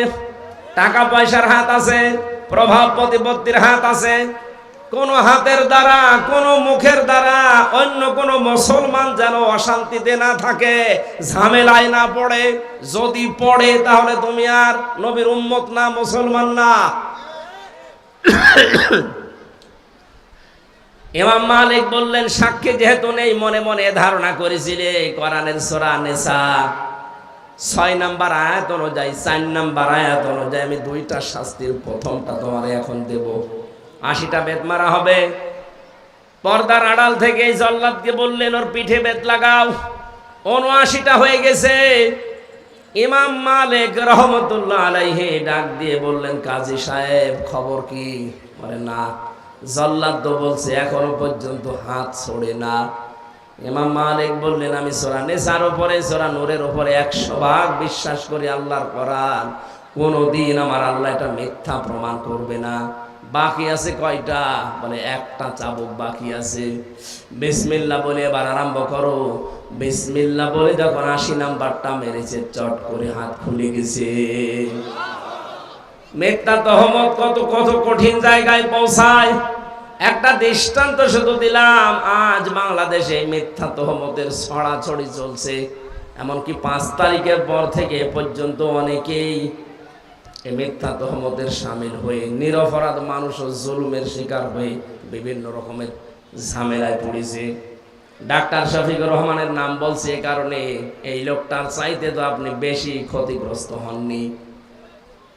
টাকা পয়সার হাত আছে, প্রভাব প্রতিপত্তির হাত আছে। কোন হাতের দ্বারা, কোন মুখের দ্বারা অন্য কোন মুসলমান যেন অশান্তিতে না থাকে, ঝামেলায় না পড়ে। যদি পড়ে তাহলে তুমি আর নবীর উম্মত না, মুসলমান না। ইমাম মালিক বললেন, সাক্ষী যেহেতু নেই, মনে মনে ধারণা করেছিলে কোরআনের সূরা নিসা 6 নাম্বার আয়াত অনুযায়ী 4 নাম্বার আয়াত অনুযায়ী আমি 2টা শাস্তির প্রথমটা তোমারে এখন দেব। 80টা বেত মারা হবে। পর্দার আড়াল থেকে জল্লাদকে বললেন, ওর পিঠে বেত লাগাও। 79টা হয়ে গেছে। ইমাম মালিক রহমতুল্লাহ আলাইহি ডাক দিয়ে বললেন, কাজী সাহেব খবর কি? বলে, না, জল্লাদ তো বলছে এখনো পর্যন্ত হাত ছড়ে না। ইমাম মালিক বললেন, আমি সূরা নিসার উপরে, সূরা নূরের উপরে 100 ভাগ বিশ্বাস করি আল্লাহর কোরআন। কোনদিন আমার আল্লাহ এটা মিথ্যা প্রমাণ করবে না। বাকি আছে কয়টা? বলে, একটা চাবুক বাকি আছে। বিসমিল্লাহ বলে এবার আরম্ভ করো। বিসমিল্লাহ বলে যখন 80 নাম্বারটা মেরেছে, চট করে হাত খুলে গেছে। মিথ্যা তহমত কত কত কঠিন জায়গায় পৌঁছায়। একটা দৃষ্টান্ত শুধু দিলাম, আজ বাংলাদেশে মিথ্যা তহমতের ছড়াছড়ি চলছে। এমনকি 5 তারিখের পর থেকে এ পর্যন্ত অনেকেই এই মিথ্যা তহমতের শামিল হয়ে নিরপরাধ মানুষ ও জুলুমের শিকার হয়ে বিভিন্ন রকমের ঝামেলায় পড়েছে। ডাক্তার শফিকুর রহমানের নাম বলছে এ কারণে, এই লোকটার চাইতে তো আপনি বেশি ক্ষতিগ্রস্ত হননি,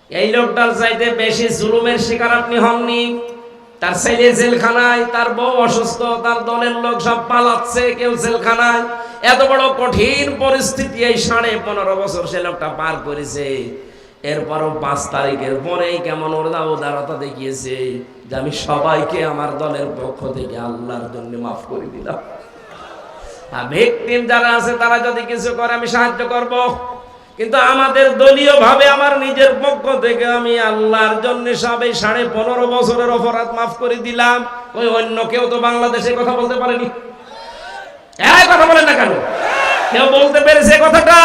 এই লোকটার চাইতে বেশি জুলুমের শিকার আপনি হননি। তার ছেলে জেলখানায়, তার বউ অসুস্থ, তার দলের লোক সব পালাচ্ছে, কেউ জেলখানায়। এত বড় কঠিন পরিস্থিতি এই 15.5 বছর সে লোকটা পার করেছে। এরপরও 5 তারিখের পরেই কেমন উদারতা দেখিয়েছে যে আমি সবাইকে আমার দলের পক্ষ থেকে আল্লাহর জন্য মাফ করে দিলাম। আর ভিকটিম যারা আছে তারা যদি কিছু করে আমি সাহায্য করব, কিন্তু আমাদের দলীয় ভাবে আমার নিজের পক্ষ থেকে আমি আল্লাহর জন্য সবাই 15.5 বছরের অপরাধ মাফ করে দিলাম। ওই অন্য কেউ তো বাংলাদেশে কথা বলতে পারেনি। এই কথা বলেন না কেন? কেউ বলতে পেরেছে কথাটা?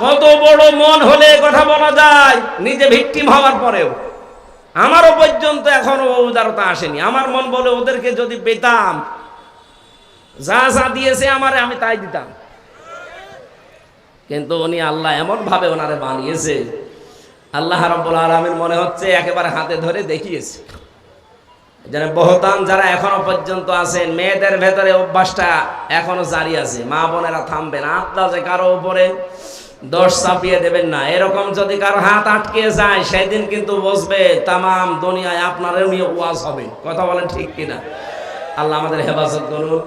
কত বড় মন হলে কথা বলা যায়, নিজে ভিকটিম হওয়ার পরেও। আমারও পর্যন্ত এখনো উদারতা আসেনি। আমার মন বলে ওদেরকে যদি পেতাম, যা যা দিয়েছে আমারে, আমি তাই দিতাম। কিন্তু উনি আল্লাহ এমন ভাবে ওনারে বানিয়েছে, আল্লাহ রাব্বুল আলামিন মনে হচ্ছে একেবারে হাতে ধরে দেখিয়েছে। যারা বহতান যারা এখনো পর্যন্ত আছেন, মেয়েদের ভেতরে অভ্যাসটা এখনো জারি আছে। মা বোনেরা থামবেন, আন্দাজে কারো উপরে দোষ চাপিয়ে দেবেন না। এরকম যদি কারো হাত আটকে যায়, সেদিন কিন্তু বুঝবে তামাম দুনিয়ায় আপনারও নিয়ে ওয়াজ হবে। কথা বলেন ঠিক কিনা? আল্লাহ আমাদের হেফাজত করুন।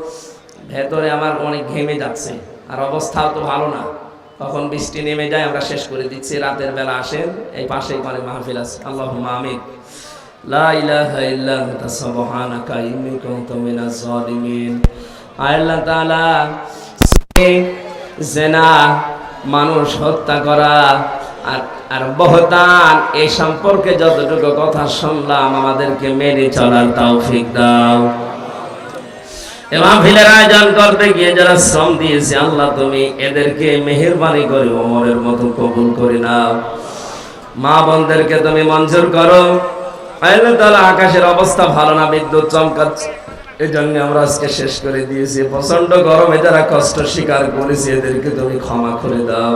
ভেতরে আমার অনেক ঘেমে যাচ্ছে, আর অবস্থাও তো ভালো না। কখন বৃষ্টি নেমে যায় আমরা শেষ করে দিচ্ছি। রাতের বেলা আসেন, এই পাশেই করে মাহফিল আছে। আল্লাহুম্মা আমিন। লা ইলাহা ইল্লা আনতা সুবহানাকা ইন্নী কুনতু মিনাজ জালিমিন। আল্লাহ তাআলা জিনা, মানুষ হত্যা করা আর বহতান, এই সম্পর্কে যতটুকু কথা শুনলাম আমাদেরকে মেনে চলার তৌফিক দাও। মাহফিলের আয়োজন করতে গিয়ে যারা শ্রম দিয়েছে, আল্লাহ তুমি এদেরকে মেহেরবানি করে ওমরের মতো কবুল করে নাও। মা বোনদেরকে তুমি মঞ্জুর করো। আল্লাহ তাআলা আকাশের অবস্থা ভালো না, বিদ্যুৎ চমকাচ্ছে, এই জন্য আমরা আজকে শেষ করে দিয়েছি। প্রচন্ড গরমে যারা কষ্ট স্বীকার করেছে এদেরকে তুমি ক্ষমা করে দাও।